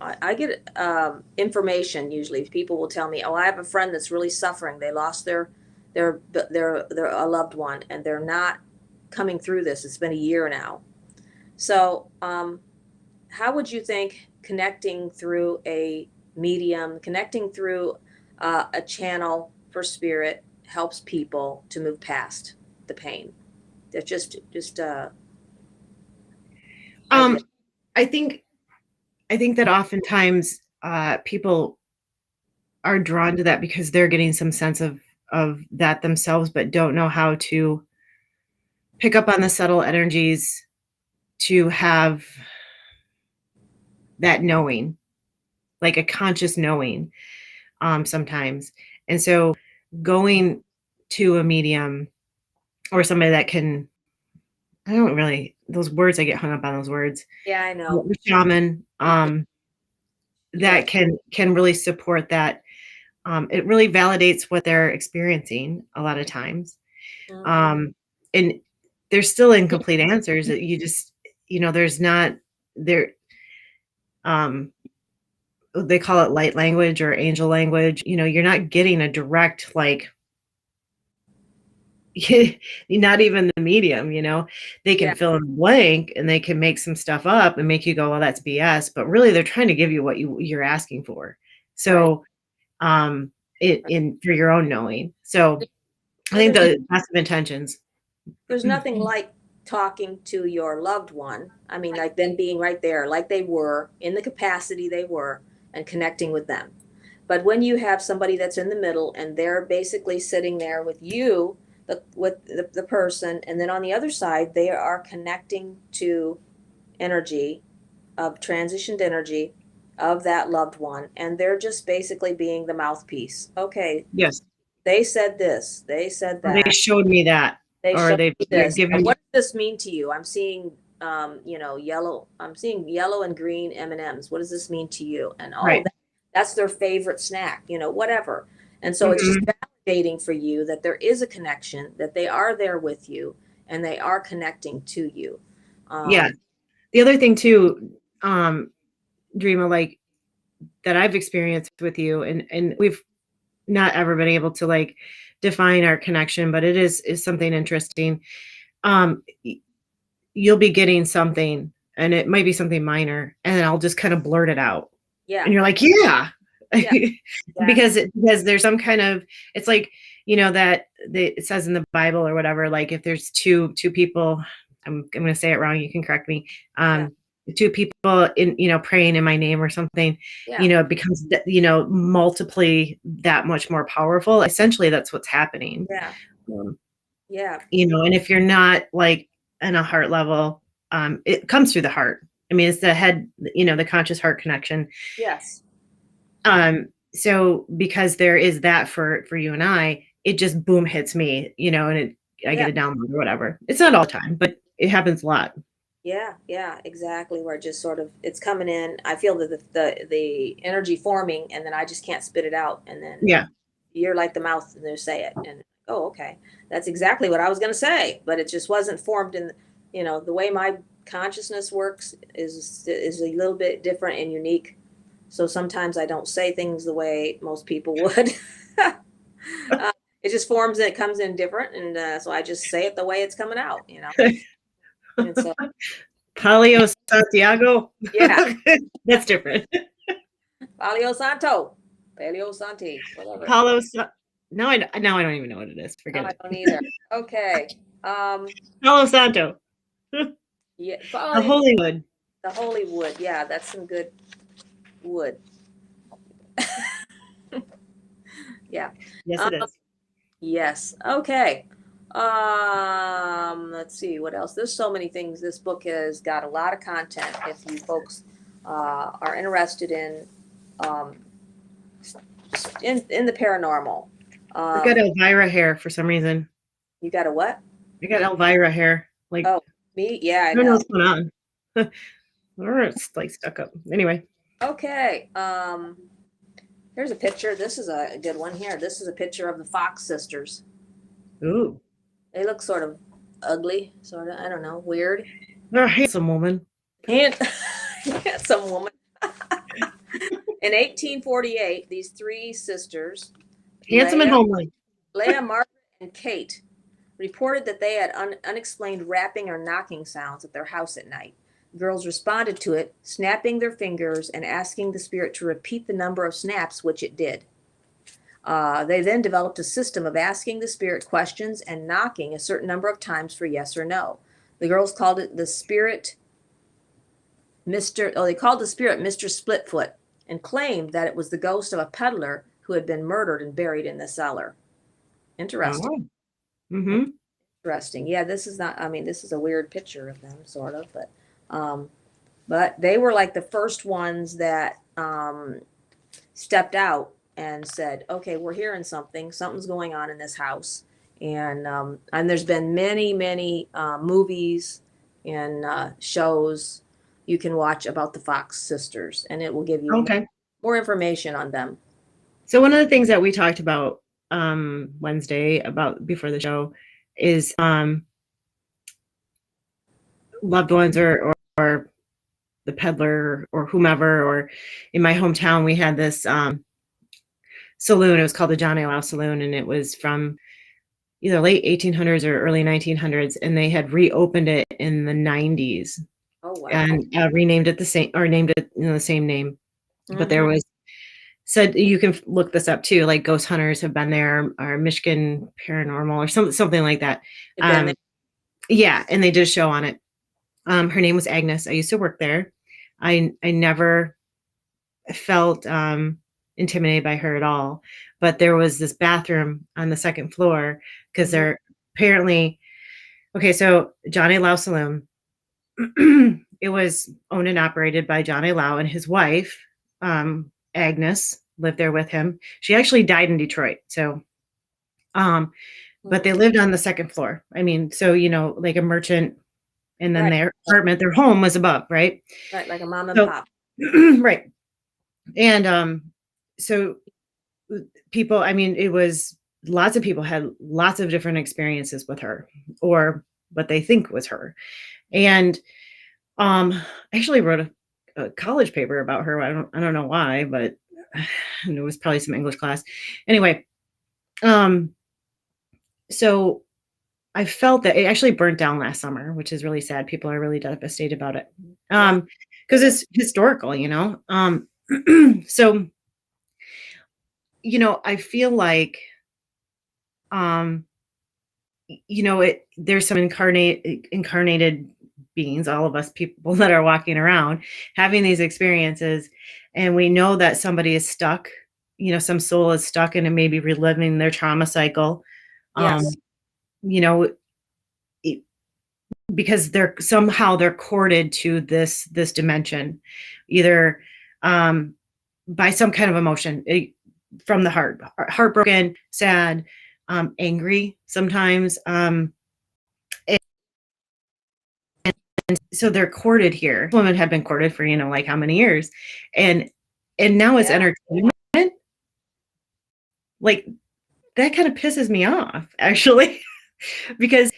I get information usually. People will tell me, "Oh, I have a friend that's really suffering. They lost their a loved one, and they're not coming through this. It's been a year now." So, how would you think connecting through a medium, connecting through a channel for spirit helps people to move past the pain? They're just idea. Um, I think that oftentimes people are drawn to that because they're getting some sense of that themselves, but don't know how to pick up on the subtle energies to have that knowing, like a conscious knowing, sometimes. And so going to a medium or somebody that can, I don't really, those words, I get hung up on those words. Yeah, I know. A shaman, Mhm. that Yes. can really support that. It really validates what they're experiencing a lot of times. Mhm. Um, and there's still incomplete answers that you just, there's not there. Um, they call it light language or angel language. You're not getting a direct, like, not even the medium, they can Yeah, fill in the blank and they can make some stuff up and make you go, well, that's BS. But really they're trying to give you what you're asking for. right. So, um, it in for your own knowing. So I Well, think the best of intentions. there's nothing like talking to your loved one. I mean, like them being right there, like they were in the capacity they were, and connecting with them. But when you have somebody that's in the middle and they're basically sitting there with you, the person, and then on the other side, they are connecting to energy of transitioned energy of that loved one, and they're just basically being the mouthpiece. Okay, Yes. they said this, they said Or they that, showed me that, they or showed me they're this. giving me What does this mean to you? I'm seeing, yellow. I'm seeing yellow and green M&Ms. What does this mean to you? And oh, right. that's their favorite snack. Whatever. And so it's just Mhm. validating for you that there is a connection, that they are there with you, and they are connecting to you. Yeah. Um, The other thing too, Dreama, like that I've experienced with you, and we've not ever been able to like define our connection, but it is something interesting. Um, you'll be getting something, and it might be something minor, and then I'll just kind of blurt it out, yeah, and you're like, yeah, yeah, exactly. because there's some kind of, it's like, that it says in the Bible or whatever, like if there's two people, I'm going to say it wrong, you can correct me. Yeah, Two people in, praying in my name or something, yeah, it becomes, multiply that much more powerful. Essentially, that's what's happening. yeah, Um, yeah, and if you're not like in a heart level, it comes through the heart. I mean, it's the head, the conscious heart connection. yes, So because there is that for you and I, it just boom hits me, and I get a download or whatever. It's not all the time, but it happens a lot. Yeah, exactly. Where it just sort of it's coming in. I feel that the energy forming, and then I just can't spit it out, and then Yeah. you're like the mouth, and they say it, and oh, okay, that's exactly what I was going to say, but it just wasn't formed in, the way my consciousness works is a little bit different and unique. So sometimes I don't say things the way most people would. It just forms and it comes in different, and so I just say it the way it's coming out. And so Palio Santiago. yeah, That's different. Palio Santo, Paleo Santi, whatever. Palo. Now I don't even know what it is. Forget No, I it. don't either. Okay. Palo Santo. Yeah, The Hollywood. the holy wood. Yeah, that's some good wood. Yeah. Yes, it is. Yes. Okay. Let's see what else. There's so many things. This book has got a lot of content. If you folks are interested um, in the paranormal, I got Elvira hair for some reason. you got a what? I got Elvira hair. Like, Oh, me? Yeah, I I don't know know. what's going on. Or it's like stuck up. Anyway. Okay. Here's a picture. This is a good one here. This is a picture of the Fox sisters. Ooh. They look sort of ugly, sort of, I don't know, weird. They're a handsome woman. Handsome woman. In 1848, these three sisters, Handsome and homely. Leah, Margaret, and Kate, reported that they had unexplained rapping or knocking sounds at their house at night. Girls responded to it, snapping their fingers and asking the spirit to repeat the number of snaps, which it did. They then developed a system of asking the spirit questions and knocking a certain number of times for yes or no. The girls called it the spirit they called the spirit Mr. Splitfoot and claimed that it was the ghost of a peddler who had been murdered and buried in the cellar. Interesting. Oh. Mm-hmm. Interesting. Yeah, this is a weird picture of them, sort of, but they were like the first ones that stepped out and said, okay, we're hearing something's going on in this house. And there's been many movies and shows you can watch about the Fox sisters, and it will give you more information on them. So one of the things that we talked about Wednesday about before the show is loved ones or the peddler or whomever, or in my hometown we had this saloon. It was called the John A. Lau Saloon, and it was from either late 1800s or early 1900s, and they had reopened it in the 90s. Oh wow! And renamed it named it the same name. Mm-hmm. But there was said you can look this up too, like ghost hunters have been there, or Michigan Paranormal or something like that. Yeah, and they did a show on it. Her name was Agnes. I used to work there. I never felt intimidated by her at all, but there was this bathroom on the second floor because they're apparently so John A. Lau Saloon. It was owned and operated by John A. Lau, and his wife Agnes lived there with him. She actually died in Detroit, so but they lived on the second floor. I mean, so like a merchant, and then their apartment, their home was above, right? Right, like a mom and pop. Right. And so people, I mean, it was lots of people had lots of different experiences with her, or what they think was her. And I actually wrote a college paper about her. I don't know why, but it was probably some English class. Anyway, so I felt that it actually burnt down last summer, which is really sad. People are really devastated about it. Because it's historical, so I feel like there's some incarnated beings, all of us people that are walking around having these experiences, and we know that somebody is stuck, some soul is stuck and it may be reliving their trauma cycle. Yes. Because they're corded to this dimension, either by some kind of emotion from the heartbroken, sad, angry sometimes. And so they're courted here. Women have been courted for, like how many years. And now it's entertainment. Like that kind of pisses me off, actually, because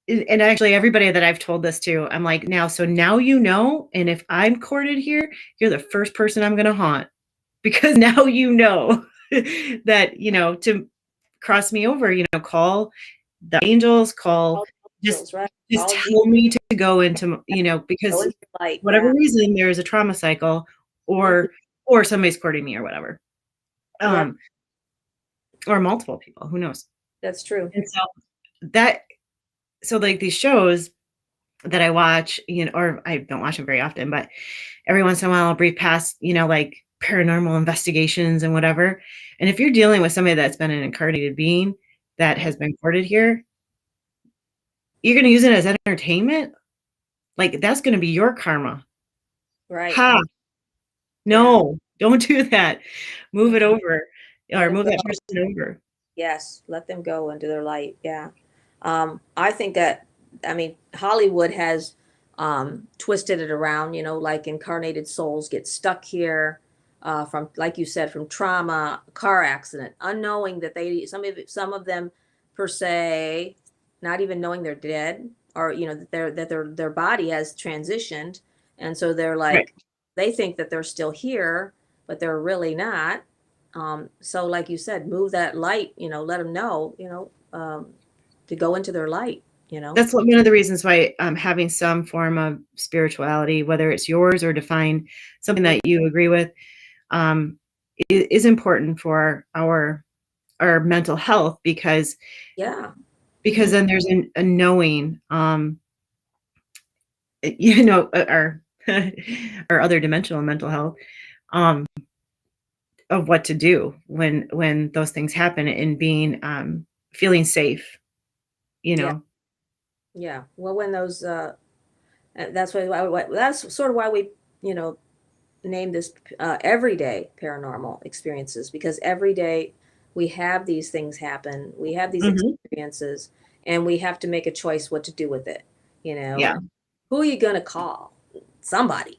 and actually everybody that I've told this to, I'm like, now and if I'm courted here, you're the first person I'm going to haunt, because now that to cross me over, call the angels, just right? just tell me to go into, because whatever reason there's a trauma cycle, or somebody's courting me or whatever, or multiple people, who knows. That's true. And so like these shows that I watch, or I don't watch them very often, but every once in a while I'll brief past, like paranormal investigations and whatever. And if you're dealing with somebody that's been an incarnated being that has been courted here, you're going to use it as entertainment. Like that's going to be your karma. Right. Ha. No, don't do that. Move it over, or move that person over. Yes. Let them go into their light. Yeah. I think that, Hollywood has twisted it around, like incarnated souls get stuck here from, like you said, from trauma, car accident, unknowing that some of them per se, not even knowing they're dead, or that their body has transitioned, and so they're like, Right. they think that they're still here, but they're really not. So like you said, move that light, let them know, to go into their light. That's one of the reasons why having some form of spirituality, whether it's yours or define something that you agree with, is important for our mental health, because then there's a knowing, our our other dimensional mental health, of what to do when those things happen, and being feeling safe, Yeah. Well, when those that's that's sort of why we name this everyday paranormal experiences, because every day we have these things happen, we have these experiences, and we have to make a choice what to do with it. Yeah. Who are you going to call? Somebody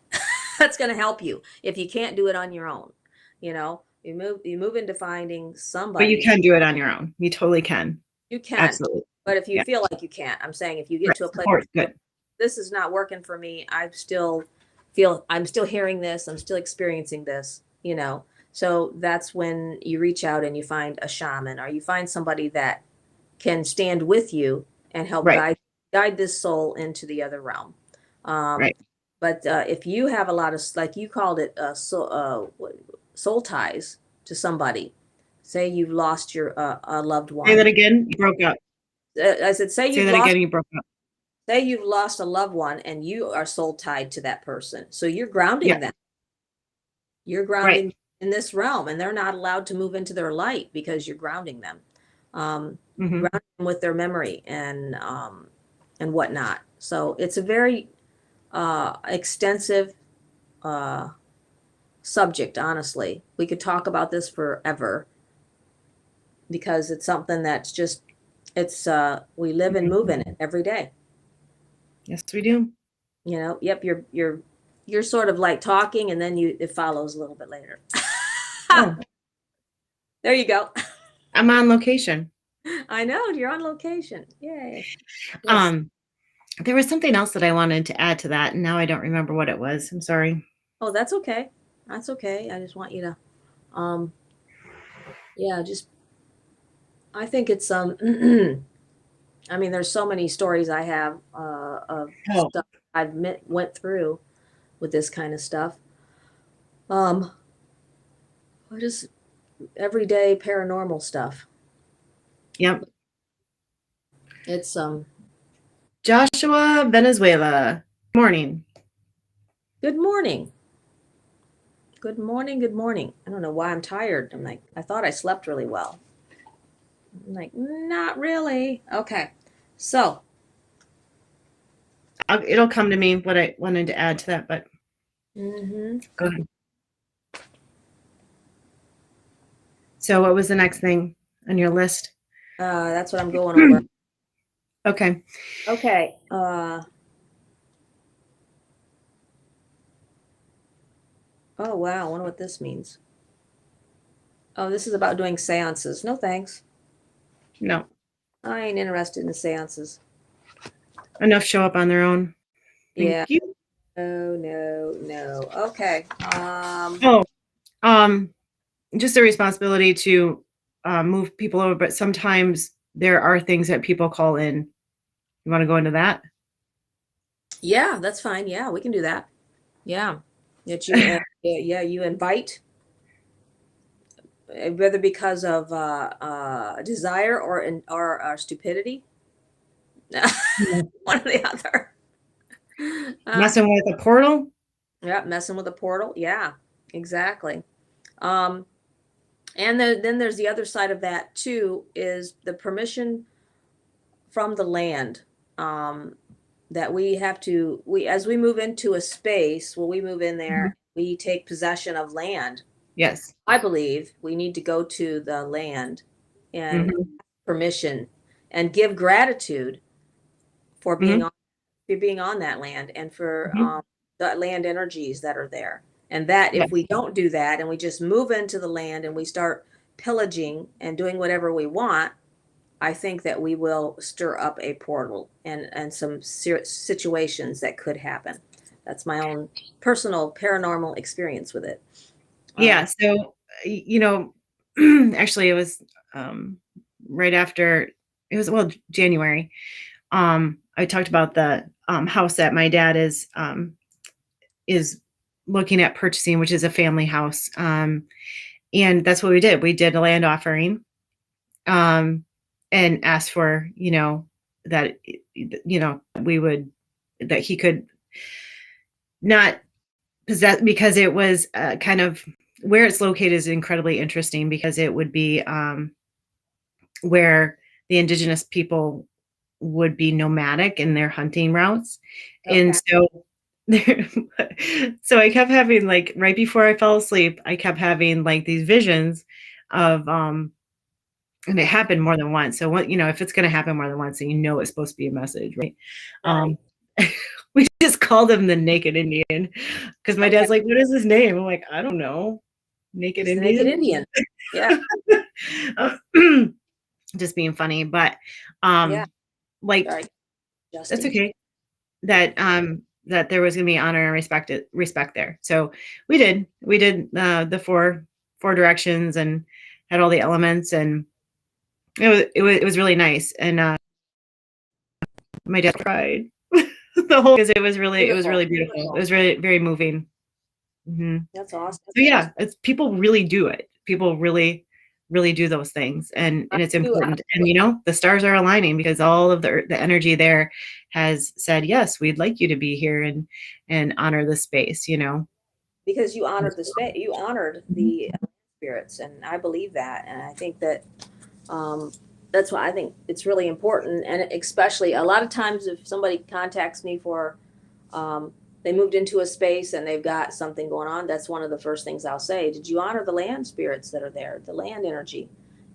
that's going to help you if you can't do it on your own. You move into finding somebody. But you can do it on your own. You totally can. You can. Absolutely. But if you feel like you can't, I'm saying if you get to a place, this is not working for me, I still feel I'm still hearing this, I'm still experiencing this, So that's when you reach out and you find a shaman, or you find somebody that can stand with you and help guide this soul into the other realm. But if you have a lot of, like you called it, soul ties to somebody, say you've lost your a loved one. Say that again. You broke up. I said, say that again. You broke up. Say you've lost a loved one and you are soul tied to that person. So you're grounding them. You're grounding in this realm, and they're not allowed to move into their light because you're grounding them, grounding them with their memory and whatnot. So it's a very extensive subject. Honestly, we could talk about this forever, because it's something that's just, we live and move in it every day. Yes, we do. Yep. You're sort of like talking, and then it follows a little bit later. There you go. I'm on location. I know, you're on location. Yay. Yes. There was something else that I wanted to add to that, and now I don't remember what it was. I'm sorry. Oh, that's okay. That's okay. I just want you to, I think it's there's so many stories I have of stuff I've went through with this kind of stuff. Just everyday paranormal stuff. Yep. It's Joshua, Venezuela. Morning. Good morning. Good morning. Good morning. I don't know why I'm tired. I'm like, I thought I slept really well. I'm like, not really. Okay. So it'll come to me what I wanted to add to that, but go ahead. So what was the next thing? on your list? That's what I'm going over. Okay. Okay. Oh, wow. I wonder what this means. Oh, this is about doing seances. No, thanks. No. I ain't interested in seances. Enough show up on their own. Yeah. Thank you. No, no, no. Okay. Oh, um, just a responsibility to move people over, but sometimes there are things that people call in. You want to go into that? Yeah, that's fine. Yeah, we can do that. Yeah. That you, yeah, you invite, whether because of desire or stupidity, one or the other. Messing with a portal? Yeah, messing with a portal. Yeah, exactly. Um, and then there's the other side of that too, is the permission from the land. That we have to, as we move into a space, when we move in Mhm. there, we take possession of land. Yes. I believe we need to go to the land and Hmm. permission and give gratitude for Hmm. being on that land and for Hmm. the land energies that are there. And that Yeah. if we don't do that and we just move into the land and we start pillaging and doing whatever we want, I think that we will stir up a portal and some situations that could happen. That's my own personal paranormal experience with it. Yeah. So, you know, actually, it was um, right after it was, well, January. I talked about the house that my dad is looking at purchasing, which is a family house. And that's what we did. We did a land offering, um, and asked for, that, we would, that he could not possess, because it was kind of where it's located is incredibly interesting, because it would be where the indigenous people would be nomadic in their hunting routes. And Okay. so there, so I kept having, like, right before I fell asleep, I kept having like these visions of and it happened more than once. So what, if it's going to happen more than once, then it's supposed to be a message, right? Right. Um we just called him the Naked Indian, because my Okay. dad's like, what is his name? I'm like, I don't know. Naked He's the naked Indian. Indian. Yeah. Uh, just being funny, but Yeah. like, Sorry, that's Justin. okay. That there was going to be honor and respect there. So we did the four directions, and had all the elements, and it was really nice. And my dad cried the whole, because it was really Beautiful. beautiful. It Beautiful. was really very moving. Hmm. That's awesome. So yeah, it's, people really do it. People really, really do those things, and it's Do important. And the stars are aligning, because all of the energy there has said, yes, we'd like you to be here and honor the space. because you honored the space, you honored Mhm. the spirits, and I believe that, and I think that um, that's why I think it's really important, and especially a lot of times if somebody contacts me for um, they moved into a space and they've got something going on, that's one of the first things I'll say. Did you honor the land spirits that are there, the land energy?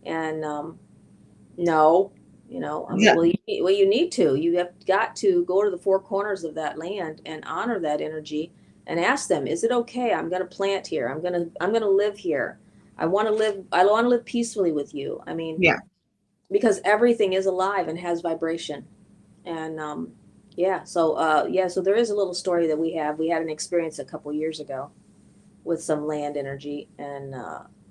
And no, I mean, Yeah. well, you need to. You have got to go to the four corners of that land and honor that energy and ask them, is it okay? I'm going to plant here. I'm going to live here. I want to live peacefully with you. I mean, Yeah. because everything is alive and has vibration. And yeah, so so there is a little story that we had an experience a couple years ago with some land energy and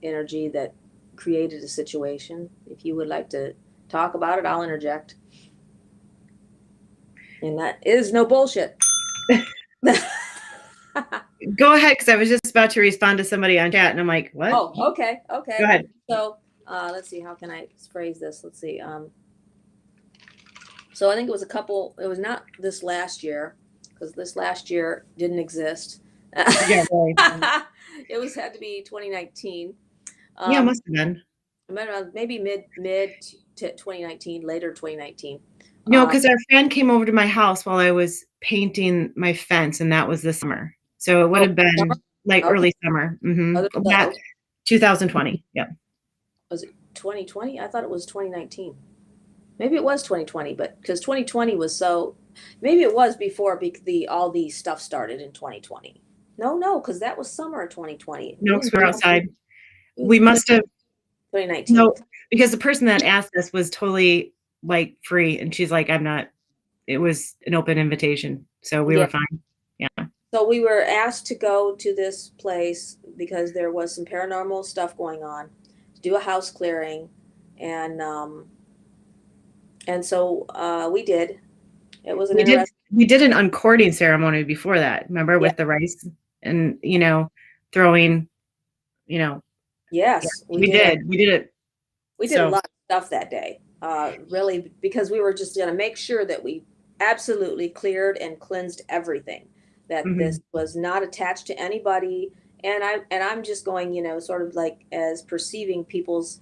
energy that created a situation. If you would like to talk about it, I'll interject. And that is no bullshit. Go ahead, because I was just about to respond to somebody on chat, and I'm like, what? Oh, okay, Go okay. ahead. So let's see, how can I phrase this? Let's see. So I think it was not this last year, because this last year didn't exist. Yeah, really. It was had to be 2019. Yeah, it Um, must have been. maybe mid to 2019, later 2019. No, because our friend came over to my house while I was painting my fence, and that was this summer. So it would Oh, have summer? been like Okay. early summer. Other than that, That okay. 2020. Yeah. Was it 2020? I thought it was 2019. Maybe it was 2020, but because 2020 was so, maybe it was before all the stuff started in 2020. No, because that was summer of 2020. No, because we're outside. It was We must have 2019. no, because the person that asked us was totally like free, and she's like, "I'm not." It was an open invitation, so we Yeah. were fine. Yeah. So we were asked to go to this place because there was some paranormal stuff going on, to do a house clearing, and so we did. It was an interesting. We did an uncourting ceremony before that. Remember, Yeah. with the rice and throwing. Yes, We did. We did it. We did a lot of stuff that day, really, because we were just going to make sure that we absolutely cleared and cleansed everything, that this was not attached to anybody. And I'm just going, sort of like as perceiving people's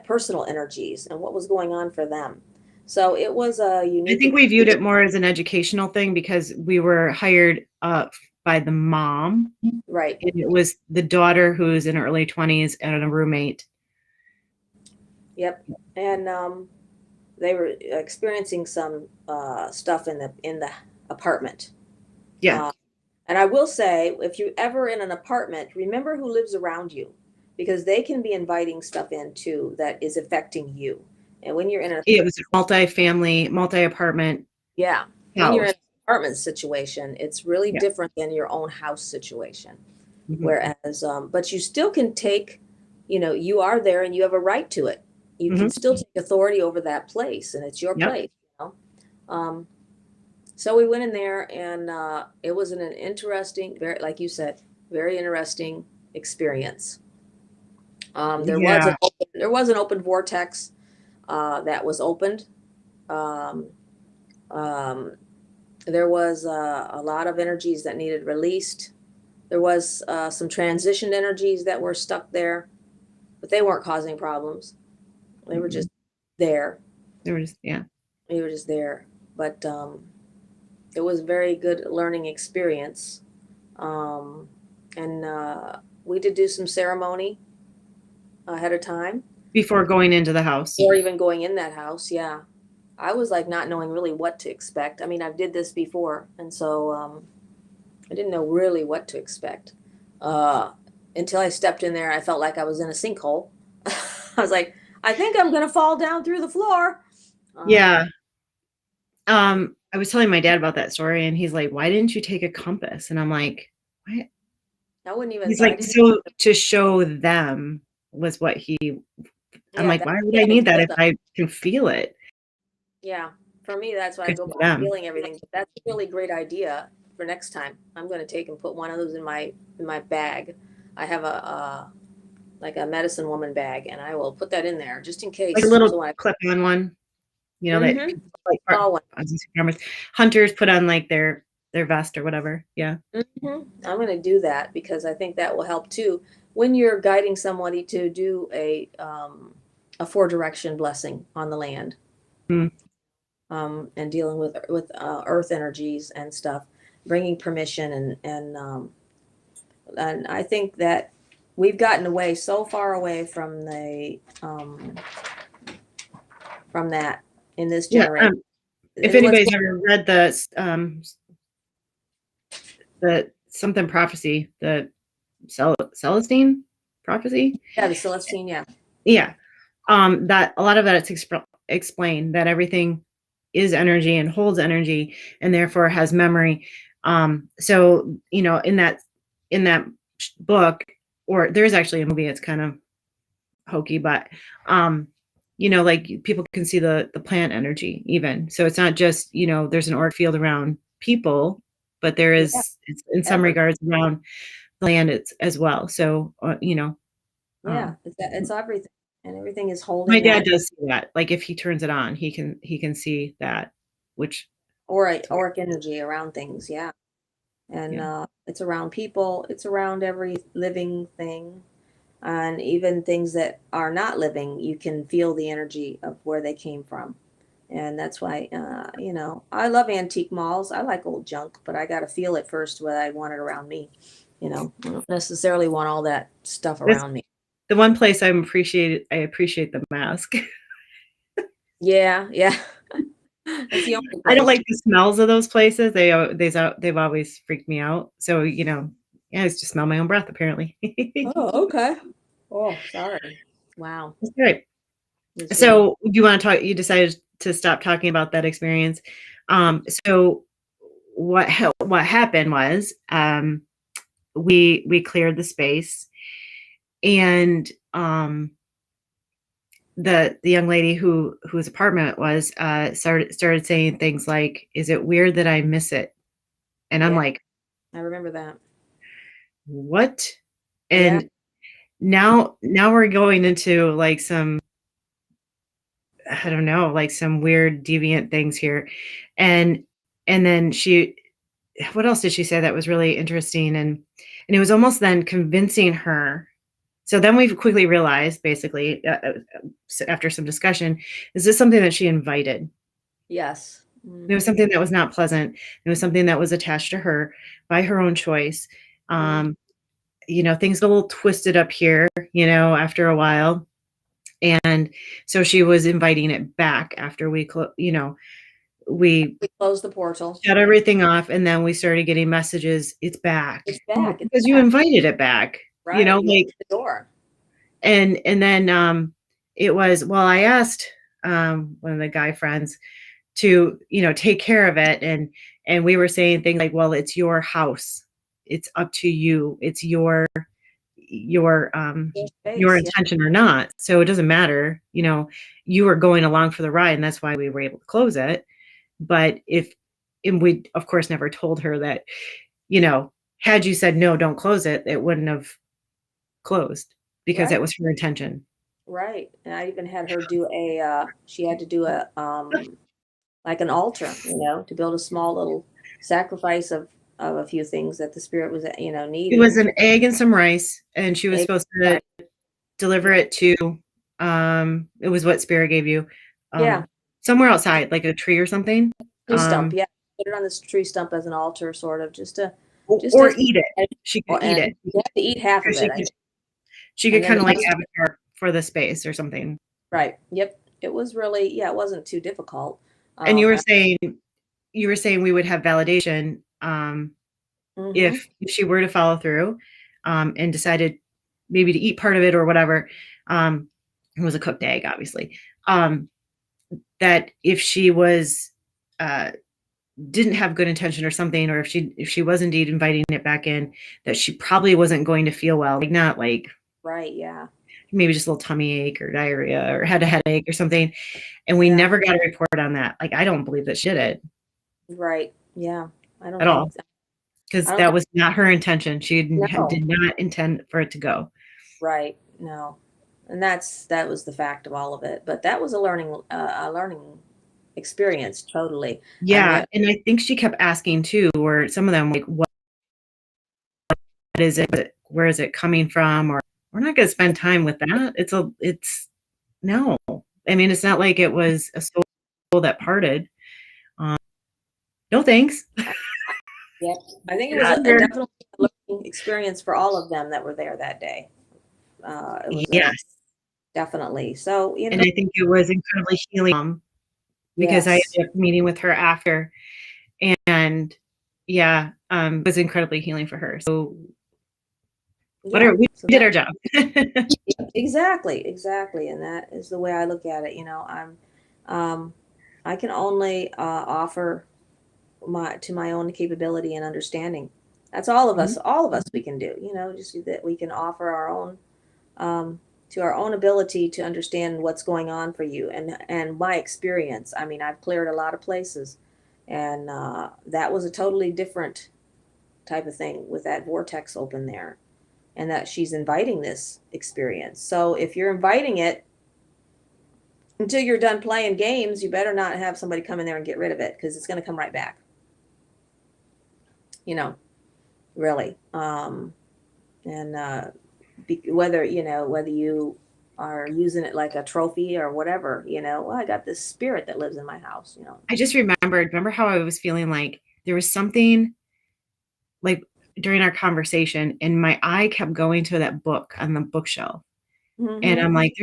personal energies and what was going on for them. So it was a unique. I think we viewed it more as an educational thing because we were hired by the mom. Right. And it was the daughter who's in her early 20s and a roommate. Yep. And they were experiencing some stuff in the apartment. Yeah. And I will say, if you're ever in an apartment, remember who lives around you, because they can be inviting stuff in too that is affecting you. And when you're in it was a multi-family, multi-apartment. Yeah. When you're in an apartment situation, it's really different than your own house situation. Whereas, but you still can take, you are there and you have a right to it. You can still take authority over that place, and it's your place. So we went in there, and it was an interesting, very, like you said, very interesting experience. There was an open vortex that was opened. There was a lot of energies that needed released. There was some transition energies that were stuck there, but they weren't causing problems. They were just there. They were just there. But it was a very good learning experience. And we did do some ceremony ahead of time. Before going into the house. Or even going in that house, yeah. I was like not knowing really what to expect. I mean, I've did this before, and so I didn't know really what to expect. Until I stepped in there, I felt like I was in a sinkhole. I was like, I think I'm going to fall down through the floor. Yeah. I was telling my dad about that story, and he's like, "Why didn't you take a compass?" And I'm like, "What?" I wouldn't even. He's like, "So to show them was what he." I'm like, "Why would I need that if I can feel it?" Yeah, for me, that's why I go by feeling everything. But that's a really great idea for next time. I'm going to take and put one of those in my bag. I have like a medicine woman bag, and I will put that in there just in case. Like a little clip-on one, that like hunters put on like their vest or whatever. Yeah. I'm going to do that because I think that will help too when you're guiding somebody to do a 4-direction blessing on the land. And dealing with earth energies and stuff, bringing permission and I think that we've gotten away so far away from the from that in this generation. If anybody's ever read the something prophecy, the Celestine prophecy. Yeah, the Celestine. Yeah. Yeah. That a lot of that it's explained that everything is energy and holds energy and therefore has memory. So, in that book, or there's actually a movie, it's kind of hokey, but, like people can see the plant energy even. So it's not just, there's an auric field around people, but there is, it's in some regards around the land as well. So, it's everything. And everything is holding. My dad does see that. Like if he turns it on, he can see that, which auric energy around things, yeah. And it's around people. It's around every living thing, and even things that are not living. You can feel the energy of where they came from, and that's why I love antique malls. I like old junk, but I got to feel it first. What I want it around me. I don't necessarily want all that stuff around me. The one place I appreciate the mask. Yeah, yeah. That's the only I don't place. like the smells of those places. They've always freaked me out. So, yeah, I used to smell my own breath apparently. Oh, okay. Oh, sorry. Wow. That's great. It's very So, do you want to talk? You decided to stop talking about that experience. So what happened was we cleared the space, and the young lady whose apartment it was started saying things like, "Is it weird that I miss it?" And I'm yeah, like, I remember that. "What?" Yeah. And now we're going into like some, I don't know, like some weird deviant things here. And then what else did she say that was really interesting? And it was almost then convincing her. So then we quickly realized, basically, after some discussion, is this something that she invited? Yes. It was Mhm. something that was not pleasant. It was something that was attached to her by her own choice. Mhm. Um, Things got a little twisted up here, after a while. And so she was inviting it back after we We closed the portal. shut everything off, and then we started getting messages, "It's back." It's I'm like, back. It's "Because you back. invited it back," Right. You like, opened the door. and then, it was, well, I asked, one of the guy friends to, take care of it, and we were saying things like, "Well, it's your house. It's up to you. It's your, Your your space. Yeah. intention or not. So it doesn't matter, you were going along for the ride, and that's why we were able to close it." But and we, of course, never told her that, had you said, "No, don't close it," it wouldn't have closed because that Right. was her intention. Right. And I even had her do she had to do a like an altar, to build a small little sacrifice of a few things that the spirit was, It was needing. an egg and some rice, and she was Egg, supposed to right. deliver Yeah. it to, it was what Spirit gave you, Yeah. somewhere outside, like a tree or something, Tree stump. Yeah. Put it on this tree stump as an altar, sort of, just or as, eat it. She could eat and it you have to eat half of because it, I think. she could And then kinda the like rest, avatar for the space or something. right. Yep. It was really, yeah, it wasn't too difficult. And Um, I, you were saying we would have validation, mhm. if she were to follow through, and decided maybe to eat part of it or whatever. It was a cooked egg, obviously. Um, that if she was, uh, didn't have good intention or something, or if she was indeed inviting it back in, that she probably wasn't going to feel well, like not like Right. Yeah. maybe just a little tummy ache or diarrhea or had a headache or something. And we Yeah. never got a report on that. Like, I don't believe that she did it Right. Yeah. at all, I because don't that think, was not her intention. She no. did not intend for it to go. Right. No. And that was the fact of all of it. But that was a learning experience, totally. I Yeah, mean, and I think she kept asking too, or some of them like, "What is it? Where is it coming from?" Or, "We're not gonna spend time with that. It's no." I mean, it's not like it was a soul that parted. Um, no thanks. yeah, I think it Get was out of a here. definitely a learning experience for all of them that were there that day. It was a Yes, definitely. So, and I think it was incredibly healing, because I yes. ended up meeting with her after, and yeah, it was incredibly healing for her. So Yeah. we So did that our job. exactly, exactly. And that is the way I look at it. Um, I can only offer my own capability and understanding. That's Mhm. all of us we can do, just that we can offer our own to our own ability to understand what's going on for you and my experience. I mean, I've cleared a lot of places, and that was a totally different type of thing with that vortex open there, and that she's inviting this experience. So if you're inviting it until you're done playing games, you better not have somebody come in there and get rid of it, because it's going to come right back. You know, really. And whether whether you are using it like a trophy or whatever, well, I got this spirit that lives in my house. I just remember how I was feeling like there was something, like, during our conversation, and my eye kept going to that book on the bookshelf, And Mm-hmm. I'm like,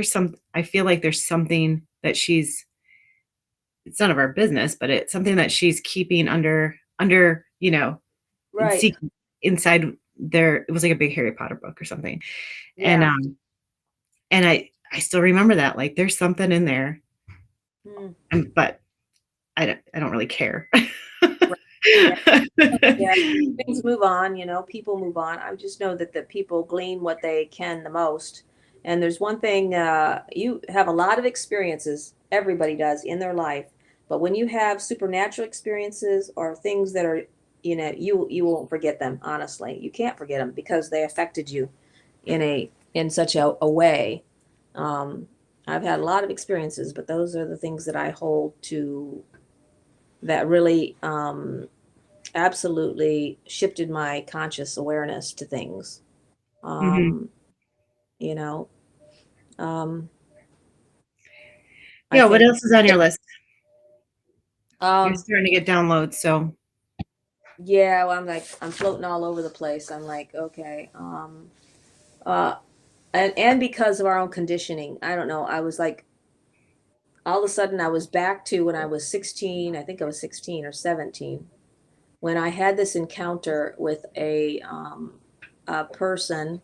I feel like there's something that it's none of our business, but it's something that she's keeping under, Right. secret inside there. It was like a big Harry Potter book or something. And, Yeah. and I still remember that, like, there's something in there, Mm. but I don't really care. Right. Yeah. Yeah. Things move on, people move on. I just know that the people glean what they can the most. And there's one thing, you have a lot of experiences, everybody does in their life. But when you have supernatural experiences or things that are, you won't forget them, honestly. You can't forget them because they affected you in such a way. Um, I've had a lot of experiences, but those are the things that I hold to that really absolutely shifted my conscious awareness to things. Mhm. Um, you know, um, I Yeah, what think, else is on your list? You're um, starting to get downloads, so yeah, well, I'm floating all over the place. I'm like, okay. Uh, and because of our own conditioning, I don't know. I was like, all of a sudden I was back to when I was 16, I think I was 16 or 17, when I had this encounter with a person.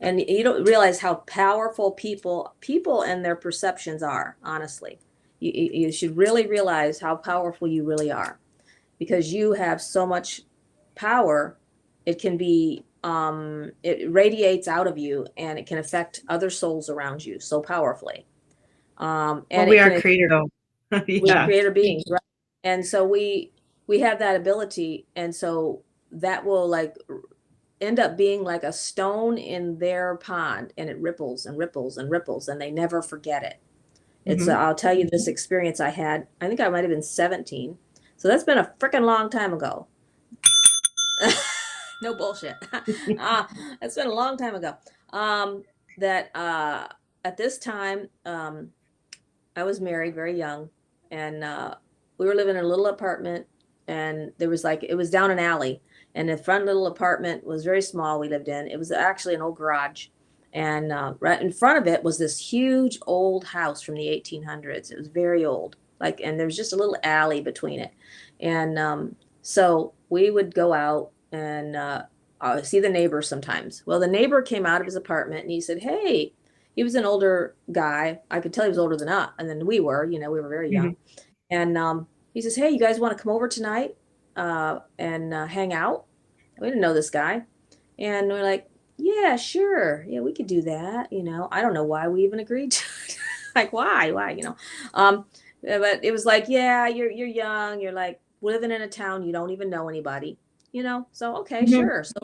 And you don't realize how powerful people and their perceptions are, honestly. You should really realize how powerful you really are, because you have so much power. It can be, it radiates out of you, and it can affect other souls around you so powerfully. well, And we it are can, creator though. we are Yeah. creator beings, right? And so we have that ability. And so that will like end up being like a stone in their pond, and it ripples and ripples and ripples, and they never forget it. It's Mhm. I'll tell you this experience I had. I think I might have been 17. So that's been a freaking long time ago. No bullshit. It's been a long time ago. That At this time, I was married very young, and we were living in a little apartment, and there was like, it was down an alley, and the front little apartment was very small. We lived in, it was actually an old garage, and right in front of it was this huge old house from the 1800s. It was very old, like, and there was just a little alley between it, and so we would go out and see the neighbor sometimes. Well, the neighbor came out of his apartment and he said, "Hey," he was an older guy. I could tell he was older than us, and then we were, we were very Mhm. young. And he says, "Hey, you guys want to come over tonight and hang out?" We didn't know this guy, and we're like, "Yeah, sure, yeah, we could do that." I don't know why we even agreed to it. Like, why? But it was like, yeah, you're young, you're like living in a town, you don't even know anybody, So okay, Mhm. sure. So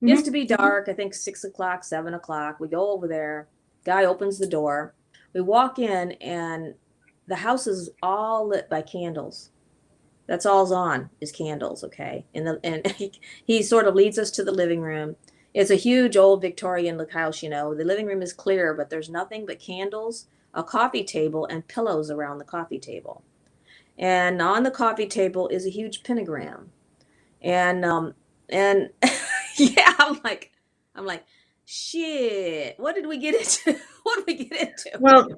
gets to Mhm. be dark, I think 6 o'clock, 7 o'clock. We go over there. Guy opens the door. We walk in, and the house is all lit by candles. That's all's on is candles, okay? And he sort of leads us to the living room. It's a huge old Victorian look house, The living room is clear, but there's nothing but candles, a coffee table, and pillows around the coffee table. And on the coffee table is a huge pentagram. And yeah, I'm like, shit, what did we get into? What did we get into? Well,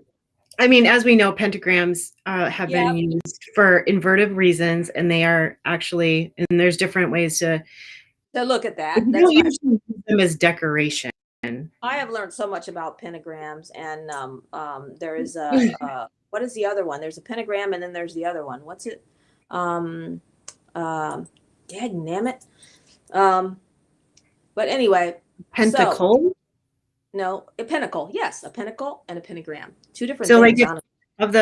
I mean, as we know, pentagrams have Yeah, been used for inverted reasons, and they are actually, and there's different ways to. to look at But that. you That's don't right. usually use them as decoration. I have learned so much about pentagrams, and there is a what is the other one? There's a pentagram, and then there's the other one. What's it? Um, um, Dang Um, but anyway, so Pentacle. no, a pinnacle. Yes, a pinnacle and a pentagram. Two different So, like, things, if honestly. of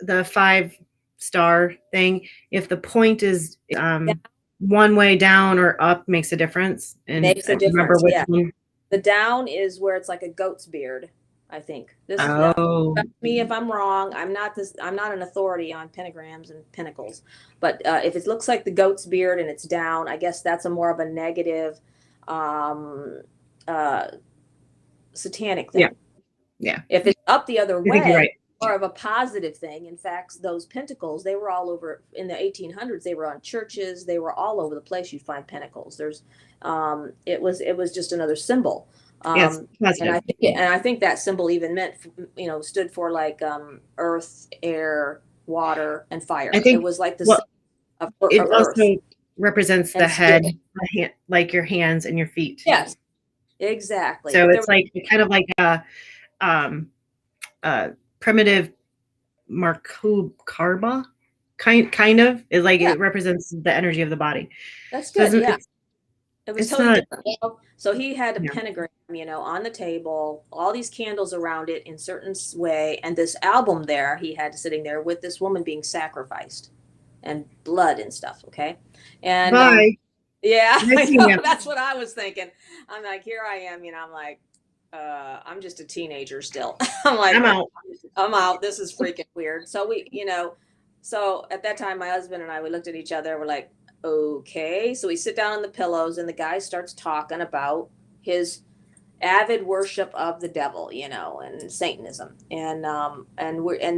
the 5-star thing, if the point is That one way down or up, makes a difference. And makes I a don't remember difference. which Yeah. one. The down is where it's like a goat's beard, I think. This now, Oh. correct me if I'm wrong. I'm not an authority on pentagrams and pinnacles. But if it looks like the goat's beard and it's down, I guess that's a more of a negative um uh satanic Yeah. thing. Yeah. If it's up the other I think you're right. way, more of a positive thing. In fact, those pentacles, they were all over in the 1800s. They were on churches. They were all over the place. You'd find pentacles. It was just another symbol. Yes, And positive. I think that symbol even meant, stood for like earth, air, water, and I fire. It think, was like the well, symbol of it earth also represents the and head, spirit. like your hands and your feet. Yes, exactly. So But there it's was, like kind of like um, a primitive Markuba kind of is like yeah, it represents the energy of the body. that's So good. Yeah. It was it's totally not, different. So he had a yeah. pentagram, on the table, all these candles around it in certain way, and this album there he had sitting there with this woman being sacrificed and blood and stuff. Okay, and Bye. yeah, Nice I seeing know you. that's what I was thinking. I'm like, here I am, I'm like, I'm just a teenager still. I'm I'm like, out. I'm out. This is freaking weird. So so at that time, my husband and I, we looked at each other. We're like, okay. So we sit down on the pillows, and the guy starts talking about his avid worship of the devil, and Satanism, and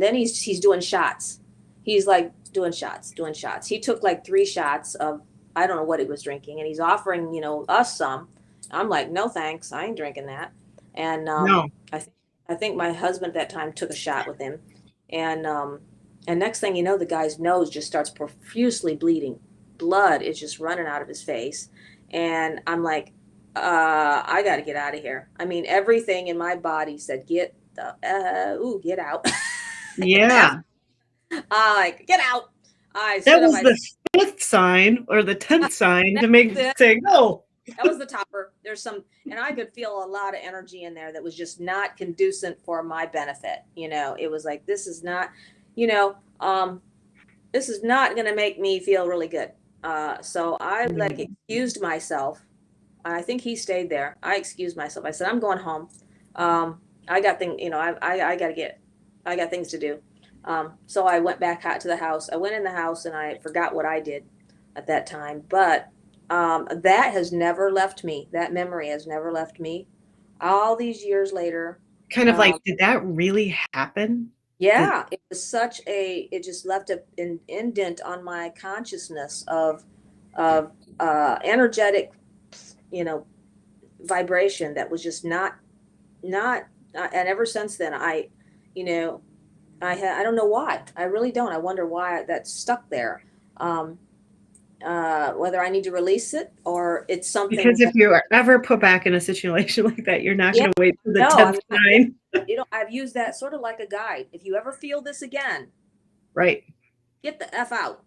then he's doing shots. He's like doing shots. He took like 3 shots of, I don't know what he was drinking, and he's offering us some. I'm like, no thanks, I ain't drinking that. And No. I think my husband at that time took a shot with him, and next thing you know, the guy's nose just starts profusely bleeding. Blood is just running out of his face, and I'm like, I got to get out of here. I mean, everything in my body said, get out. Yeah. Like, get out. I That stood up. was I the fifth sign or the 10th sign to make said, say go. that was the topper. And I could feel a lot of energy in there that was just not conducive for my benefit. It was like, this is not, you know, um, this is not going to make me feel really good. So I like No. excused myself. I think he stayed there. I excused myself. I said, I'm going home. I got things, I got to I got things to do. So I went back out to the house. I went in the house and I forgot what I did at that time. But that has never left me. That memory has never left me. All these years later, Kind of like, um, did that really happen? Did, yeah, it was it just left an indent on my consciousness of energetic, you know, vibration that was just not, and ever since then, you know, I don't know why. I really don't. I wonder why that's stuck there. Um, whether I need to release it or it's something because if that, you are ever put back in a situation like that, you're not yeah, going to wait for the no, 10th I'm not. Yeah, sign. I've used that sort of like a guide. If you ever feel this again, Right. get the F out,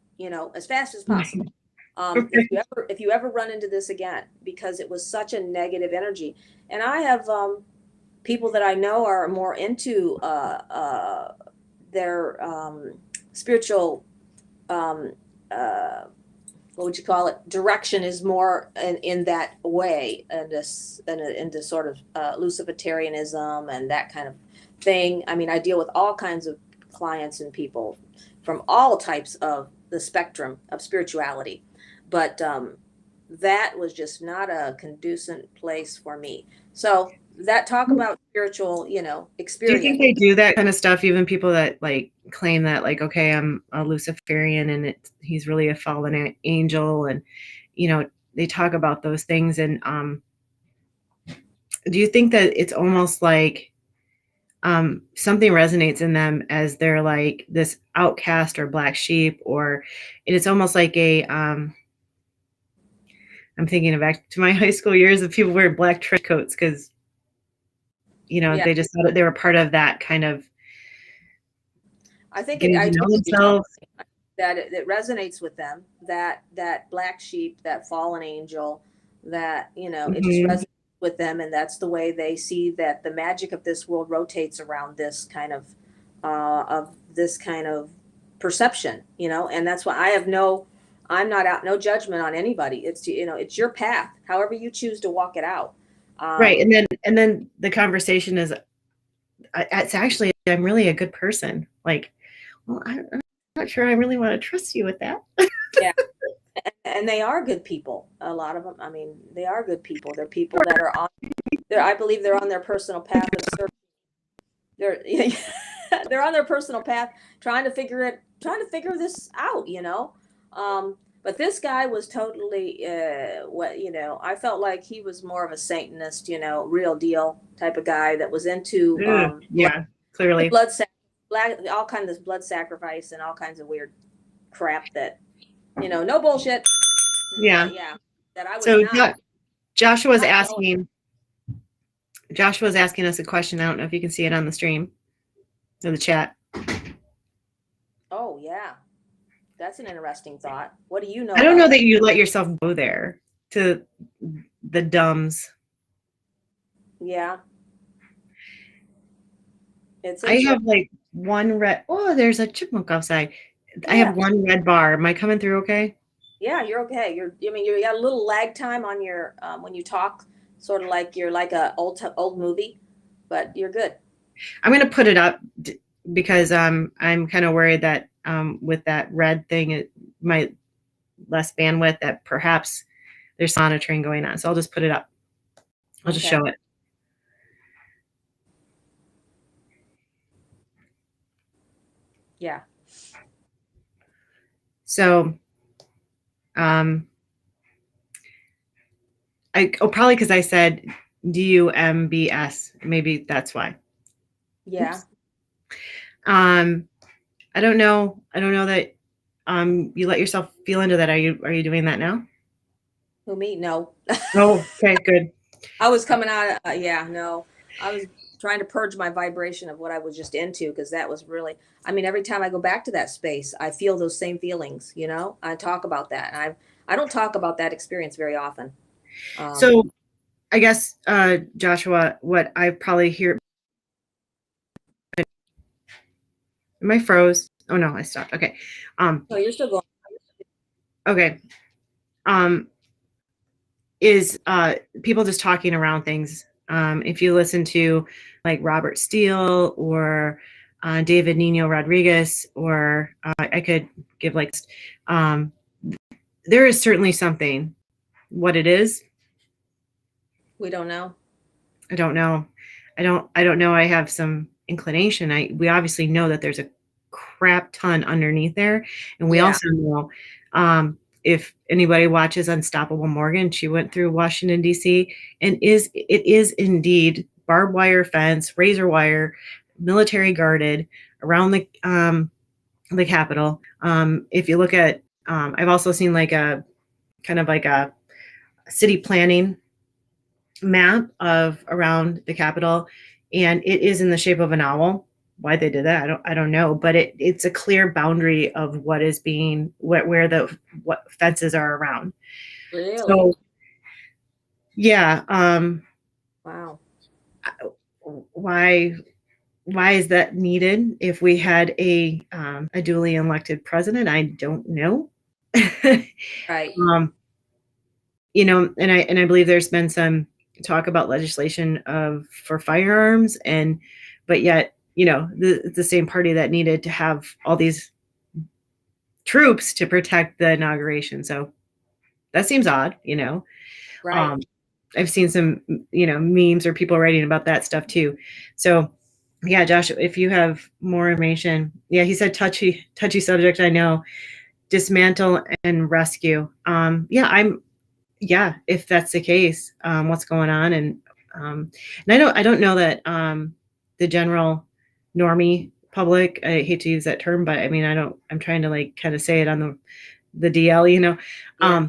as fast as Right. possible. Okay. If you ever run into this again, because it was such a negative energy. And I have people that I know are more into their spiritual, um, uh, what would you call it? Direction is more in that way, and this and into sort of Luciferianism and that kind of thing. I mean, I deal with all kinds of clients and people from all types of the spectrum of spirituality, but that was just not a conducive place for me. So that talk about spiritual, Do you think experience. they do that kind of stuff? Even people that like claim that, like, okay, I'm a Luciferian and he's really a fallen angel, and you know, they talk about those things. And do you think that it's almost like something resonates in them as they're like this outcast or black sheep, or and it's almost like a I'm thinking of back to my high school years of people wearing black trench coats because Yeah, they just thought that they were part of that kind of getting I to get know what you're talking themselves. about, that it resonates with them, that black sheep, that fallen angel, that, it just Hmm. resonates with them. And that's the way they see that the magic of this world rotates around this kind of perception, and that's why I'm not out, no judgment on anybody. It's your path, however you choose to walk it out. Right, Um, and then the conversation is, it's actually I'm really a good person. Like, well, I'm not sure I really want to trust you with that. yeah. And they are good people. A lot of them. I mean, they are good people. They're people that are on there. I believe they're on their personal path of search. They're they're on their personal path trying to figure this out. But this guy was totally, what, I felt like he was more of a Satanist, real deal type of guy that was into Ugh, yeah, clearly. blood, all kinds of blood sacrifice and all kinds of weird crap that, no bullshit. Yeah. Yeah, that I was So not Joshua's not going. asking Joshua's asking us a question. I don't know if you can see it on the stream or the chat. Oh yeah, that's an interesting thought. What do you know? I don't know about that it? you let yourself go there to the dumbs. Yeah, it's I interesting. have like one red. Oh, there's a chipmunk outside. I Yeah, have one red bar. Am I coming through okay? yeah, you're okay. You got a little lag time on your when you talk, sort of like you're like a old movie, but you're good. I'm going to put it up because I'm kind of worried that with that red thing, it might less bandwidth, that perhaps there's monitoring going on. So I'll just put it up. I'll just Okay. show it. Yeah. So probably because I said DUMBS. Maybe that's why. Yeah. Oops. I don't know. I don't know that you let yourself feel into that. Are you doing that now? Who, me? No. Oh, okay, good. I was coming out. Yeah, no. I was trying to purge my vibration of what I was just into because that was really. I mean, every time I go back to that space, I feel those same feelings. I talk about that, and I don't talk about that experience very often. So I guess Joshua, what I probably hear. Am I froze? Oh no, I stopped. Okay. So you're still going. Okay. Is people just talking around things. If you listen to like Robert Steele or David Nino Rodriguez, or I could give like, there is certainly something. What it is, We don't know. I don't know. I don't know. I have some inclination. We obviously know that there's a crap ton underneath there, and we Yeah. also know if anybody watches Unstoppable Morgan, she went through Washington D.C. and it is indeed barbed wire fence, razor wire, military guarded around the Capitol. If you look at, I've also seen like a kind of like a city planning map of around the Capitol, and it is in the shape of an owl. Why they did that, I don't know, but it's a clear boundary of what is being where the what fences are around. Really? So yeah, Wow. why is that needed if we had a duly elected president? I don't know. Right. And I believe there's been some talk about legislation for firearms, but yet the same party that needed to have all these troops to protect the inauguration. So that seems odd. Right. I've seen some memes or people writing about that stuff too. So yeah, Josh, if you have more information. Yeah, he said touchy subject. I know. Dismantle and rescue. Yeah, if that's the case, what's going on, and I don't know that the general normie public, I hate to use that term, but I mean, I'm trying to like kind of say it on the DL, Yeah.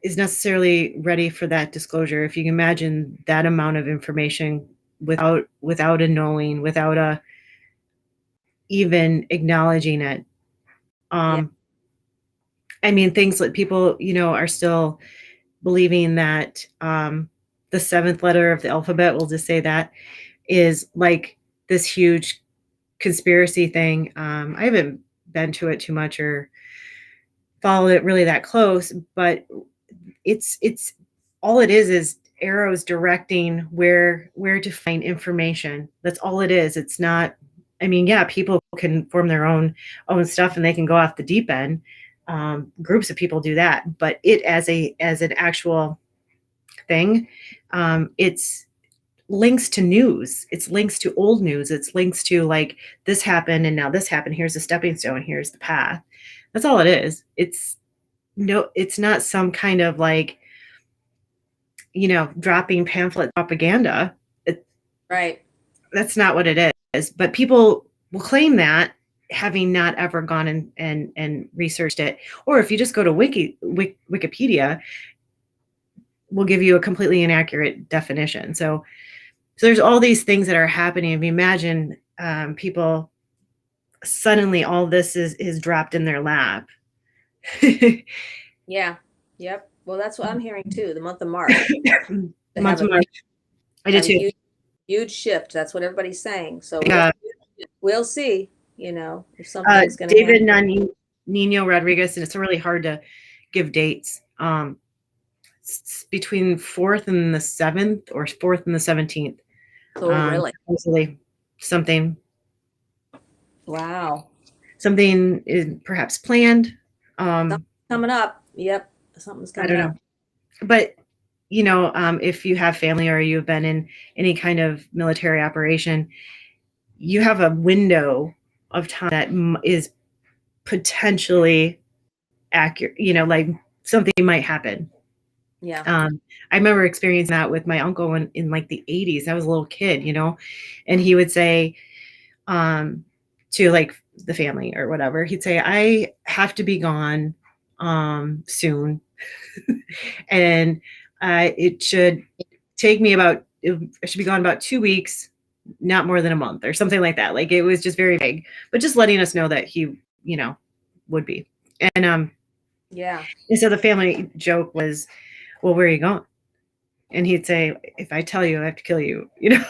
is necessarily ready for that disclosure. If you can imagine that amount of information without a knowing, without a even acknowledging it. Yeah. I mean, things that people, are still believing that the seventh letter of the alphabet, we'll just say that, is like this huge conspiracy thing. I haven't been to it too much or followed it really that close, but it's all it is arrows directing where to find information. That's all it is. It's not. I mean, yeah, people can form their own stuff and they can go off the deep end. Groups of people do that, but it as an actual thing, it's links to news. It's links to old news. It's links to like this happened and now this happened. Here's the stepping stone. Here's the path. That's all it is. It's not some kind of like, dropping pamphlet propaganda. Right. That's not what it is. But people will claim that having not ever gone and researched it. Or if you just go to Wikipedia, will give you a completely inaccurate definition. So there's all these things that are happening. If you imagine people suddenly all this is dropped in their lap. Yeah. Yep. Well, that's what I'm hearing too. The month of March. Month of March. I did too. Huge shift. That's what everybody's saying. So Yeah. we'll see, if something's going to David happen. Nino Rodriguez, and it's really hard to give dates. It's between 4th and the 7th or 4th and the 17th. Oh, really? Supposedly something. Wow. Something is perhaps planned. Something's coming up. Yep. Something's coming up. I don't know. But, if you have family or you've been in any kind of military operation, you have a window of time that is potentially accurate, like something might happen. Yeah. I remember experiencing that with my uncle in like the 80s. I was a little kid, and he would say to like the family or whatever, he'd say, I have to be gone soon. And it should take me I should be gone about 2 weeks, not more than a month or something like that. Like it was just very vague, but just letting us know that he, would be. And yeah. And so the family joke was, well, where are you going? And he'd say, if I tell you, I have to kill you, Yeah,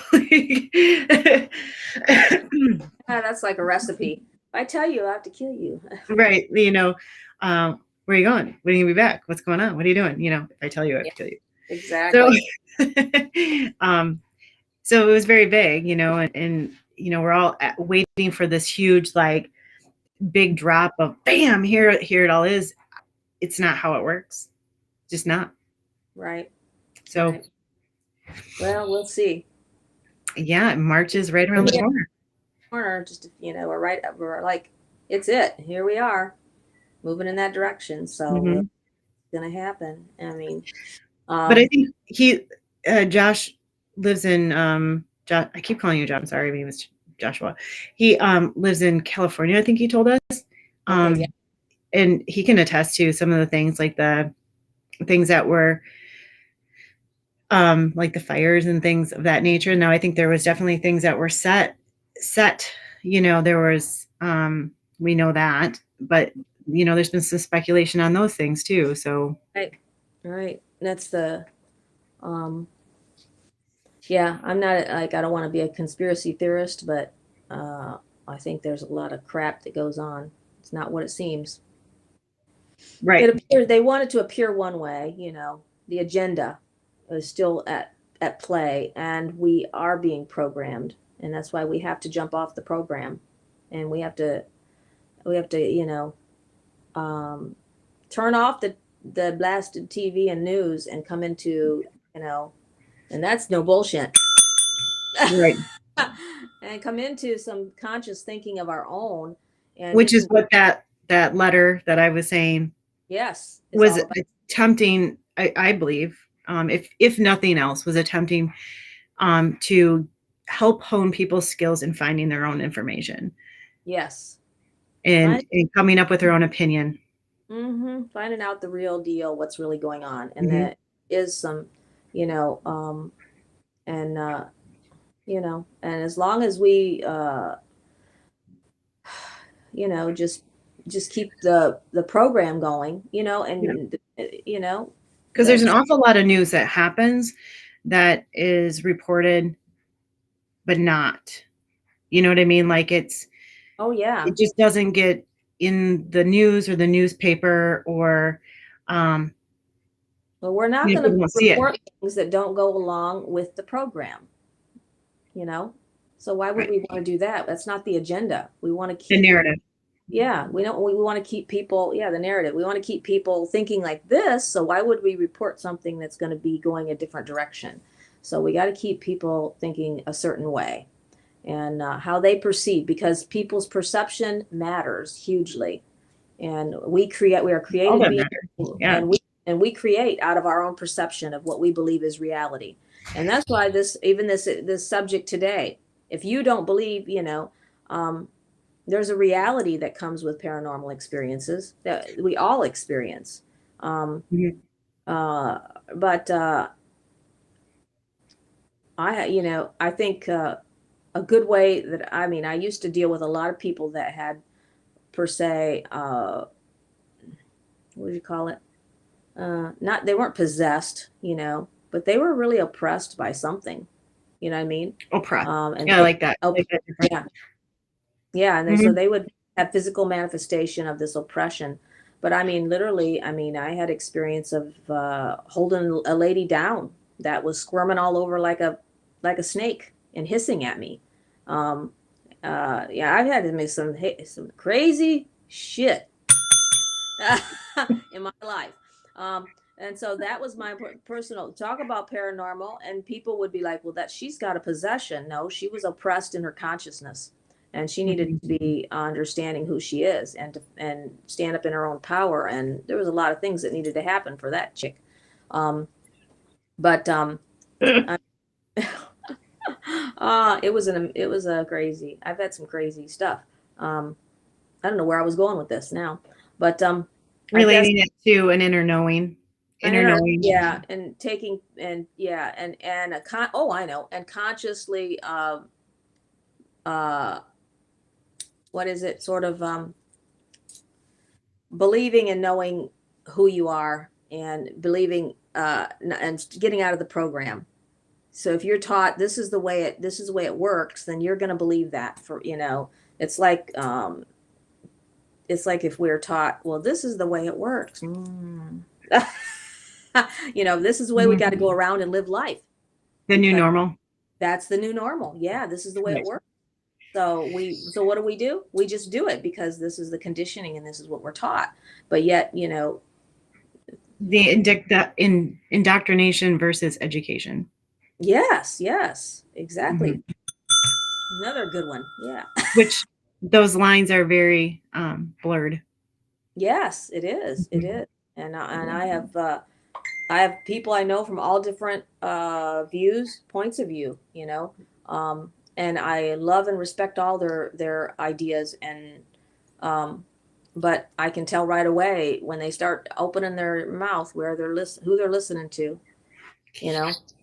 that's like a recipe. If I tell you, I have to kill you. Right. Where are you going? When are you gonna be back? What's going on? What are you doing? If I tell you, I have to kill you. Exactly. So it was very vague, and we're all waiting for this huge, like, big drop of bam, here it all is. It's not how it works. Just not. Right. So, right. Well, we'll see. Yeah, March is right around the corner. Just, we're like, it's it. Here we are, moving in that direction. So it's going to happen. I mean, but I think Josh lives in, I keep calling you Josh. I'm sorry, my name is Joshua. He lives in California, I think he told us. Okay, yeah. And he can attest to some of the things, like the things that were like the fires and things of that nature. Now, I think there was definitely things that were set, there was, we know that, but there's been some speculation on those things too. So, right. That's the, yeah, I'm not like, I don't want to be a conspiracy theorist, but I think there's a lot of crap that goes on. It's not what it seems. Right. They want it to appear one way, the agenda is still at play, and we are being programmed, and that's why we have to jump off the program, and we have to turn off the blasted TV and news and come into, and that's no bullshit. Right. And come into some conscious thinking of our own, and which is what that letter that I was saying, yes, was attempting, I believe, if nothing else, was attempting to help hone people's skills in finding their own information. Yes. And coming up with their own opinion. Finding out the real deal, what's really going on. And that is some, and as long as we, just keep the program going, and, because there's an awful lot of news that happens that is reported, but not, you know what I mean? Like it's, oh yeah, it just doesn't get in the news or the newspaper or, well, we're not going to report things that don't go along with the program, so why would we want to do that? That's not the agenda. We want to keep the narrative. Yeah, we want to keep people, the narrative. We want to keep people thinking like this. So why would we report something that's going to be going a different direction? So we got to keep people thinking a certain way, and how they perceive, because people's perception matters hugely. And we are All created that beings, matters. Yeah. and we create out of our own perception of what we believe is reality. And that's why this subject today, if you don't believe, um, there's a reality that comes with paranormal experiences that we all experience. Um, Mhm. uh, but I think a good way that, I mean, I used to deal with a lot of people that had, per se, what do you call it? Not, they weren't possessed, but they were really oppressed by something. You know what I mean? Oprah. And Yeah, I they, like that. I oh, like that difference. yeah, yeah, and so Mhm. they would have physical manifestation of this oppression. But I mean, literally, I mean, I had experience of holding a lady down that was squirming all over like a snake and hissing at me. Um, yeah, I've had to make some crazy shit in my life. And so that was my personal talk about paranormal. And people would be like, well, that she's got a possession. No, she was oppressed in her consciousness, and she needed Mhm. to be understanding who she is, and stand up in her own power. And there was a lot of things that needed to happen for that chick. But I, it was a crazy. I've had some crazy stuff. Um, I don't know where I was going with this now, but I guess. Relating it to an inner knowing. I Inner know, knowing. yeah, and taking, and yeah, and oh, I know, and consciously, uh, what is it? Sort of believing and knowing who you are, and believing, and getting out of the program. So if you're taught this is the way it works, then you're going to believe that. It's like, if we're taught, well, this is the way it works. This is the way we got to go Mhm. around and live life, The new because normal. that's the new normal. Yeah, this is the way it Right. works. So what do? We just do it because this is the conditioning and this is what we're taught. But yet, The indoctrination versus education. yes, yes, exactly. Mhm. Another good one. Yeah. Which those lines are very blurred. Yes, it is. It Mhm. is. And I have people I know from all different views, points of view, and I love and respect all their ideas, and um, but I can tell right away when they start opening their mouth who they're listening to,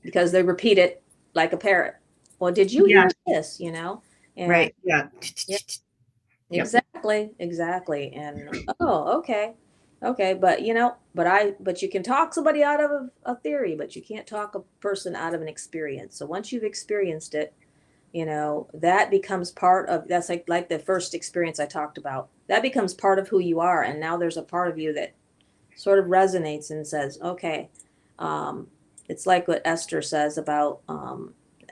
because they repeat it like a parrot. Well, did you Yeah. hear this? And Right. Yeah. yeah, Yep. exactly. And oh, okay. Okay, but but you can talk somebody out of a theory, but you can't talk a person out of an experience. So once you've experienced it, that becomes part of, that's like the first experience I talked about. That becomes part of who you are, and now there's a part of you that sort of resonates and says, okay, um, it's like what Esther says about,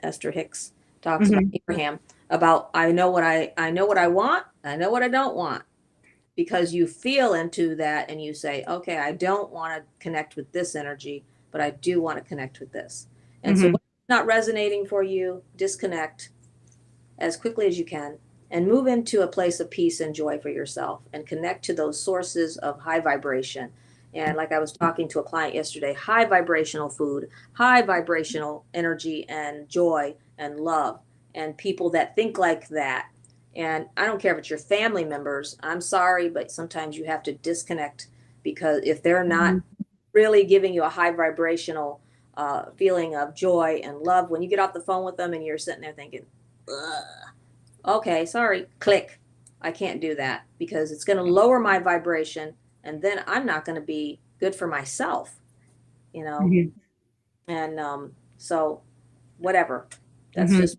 Esther Hicks talks about Mhm. Abraham, about I know what I want, I know what I don't want, because you feel into that and you say, okay, I don't want to connect with this energy, but I do want to connect with this. And so, Mhm. when it's not resonating for you, disconnect as quickly as you can, and move into a place of peace and joy for yourself, and connect to those sources of high vibration. And like I was talking to a client yesterday, high vibrational food, high vibrational energy and joy and love, and people that think like that. And I don't care if it's your family members, I'm sorry, but sometimes you have to disconnect, because if they're not Mhm. really giving you a high vibrational feeling of joy and love, when you get off the phone with them and you're sitting there thinking, ugh, okay, sorry, click. I can't do that, because it's going to lower my vibration, and then I'm not going to be good for myself, you know? Mhm. And so, whatever. That's Mhm. just,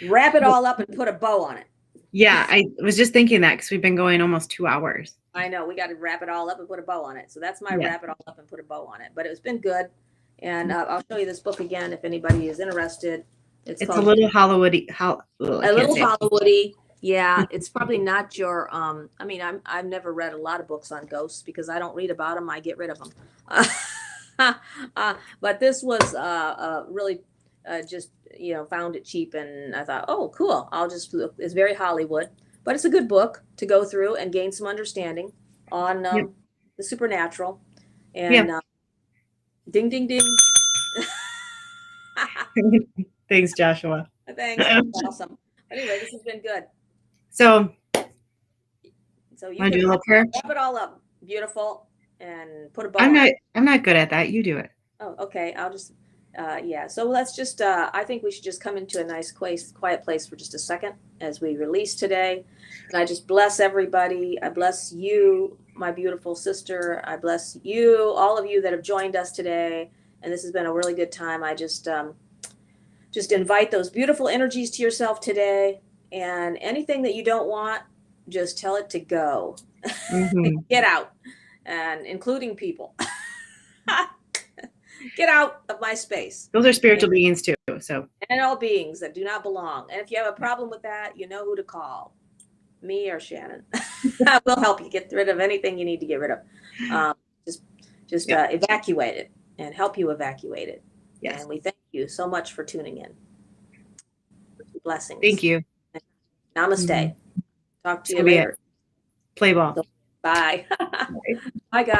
wrap it all up and put a bow on it. Yeah, I was just thinking that because we've been going almost 2 hours. I know we got to wrap it all up and put a bow on it. So that's my Yeah. wrap it all up and put a bow on it. But it's been good. And I'll show you this book again if anybody is interested. It's It's a called little Hollywoody. I A can't Little say it. Hollywoody. Yeah, it's probably not your. I mean, I've never read a lot of books on ghosts because I don't read about them. I get rid of them. But this was really just, found it cheap, and I thought, oh, cool. I'll just look. It's very Hollywood, but it's a good book to go through and gain some understanding on Yep. the supernatural. Yeah. And ding, ding, ding. Thanks, Joshua. Thanks. That was awesome. But anyway, this has been good. So, So you want to can do a little prayer? wrap it all up, beautiful, and put a bow I'm on it. not good at that. You do it. Oh, okay. I'll just, yeah. So let's just, I think we should just come into a nice quiet place for just a second as we release today. And I just bless everybody. I bless you, my beautiful sister. I bless you, all of you that have joined us today. And this has been a really good time. I just invite those beautiful energies to yourself today. And anything that you don't want, just tell it to go. Mm-hmm. Get out, and including people. Get out of my space. Those are spiritual beings too. So, and all beings that do not belong. And if you have a problem with that, you know who to call, me or Shannon. We'll help you get rid of anything you need to get rid of. Just evacuate it and help you evacuate it. yes. And we thank you so much for tuning in. Blessings. Thank you. Namaste. Mm-hmm. Talk to you later. Play ball. Bye. Bye, guys.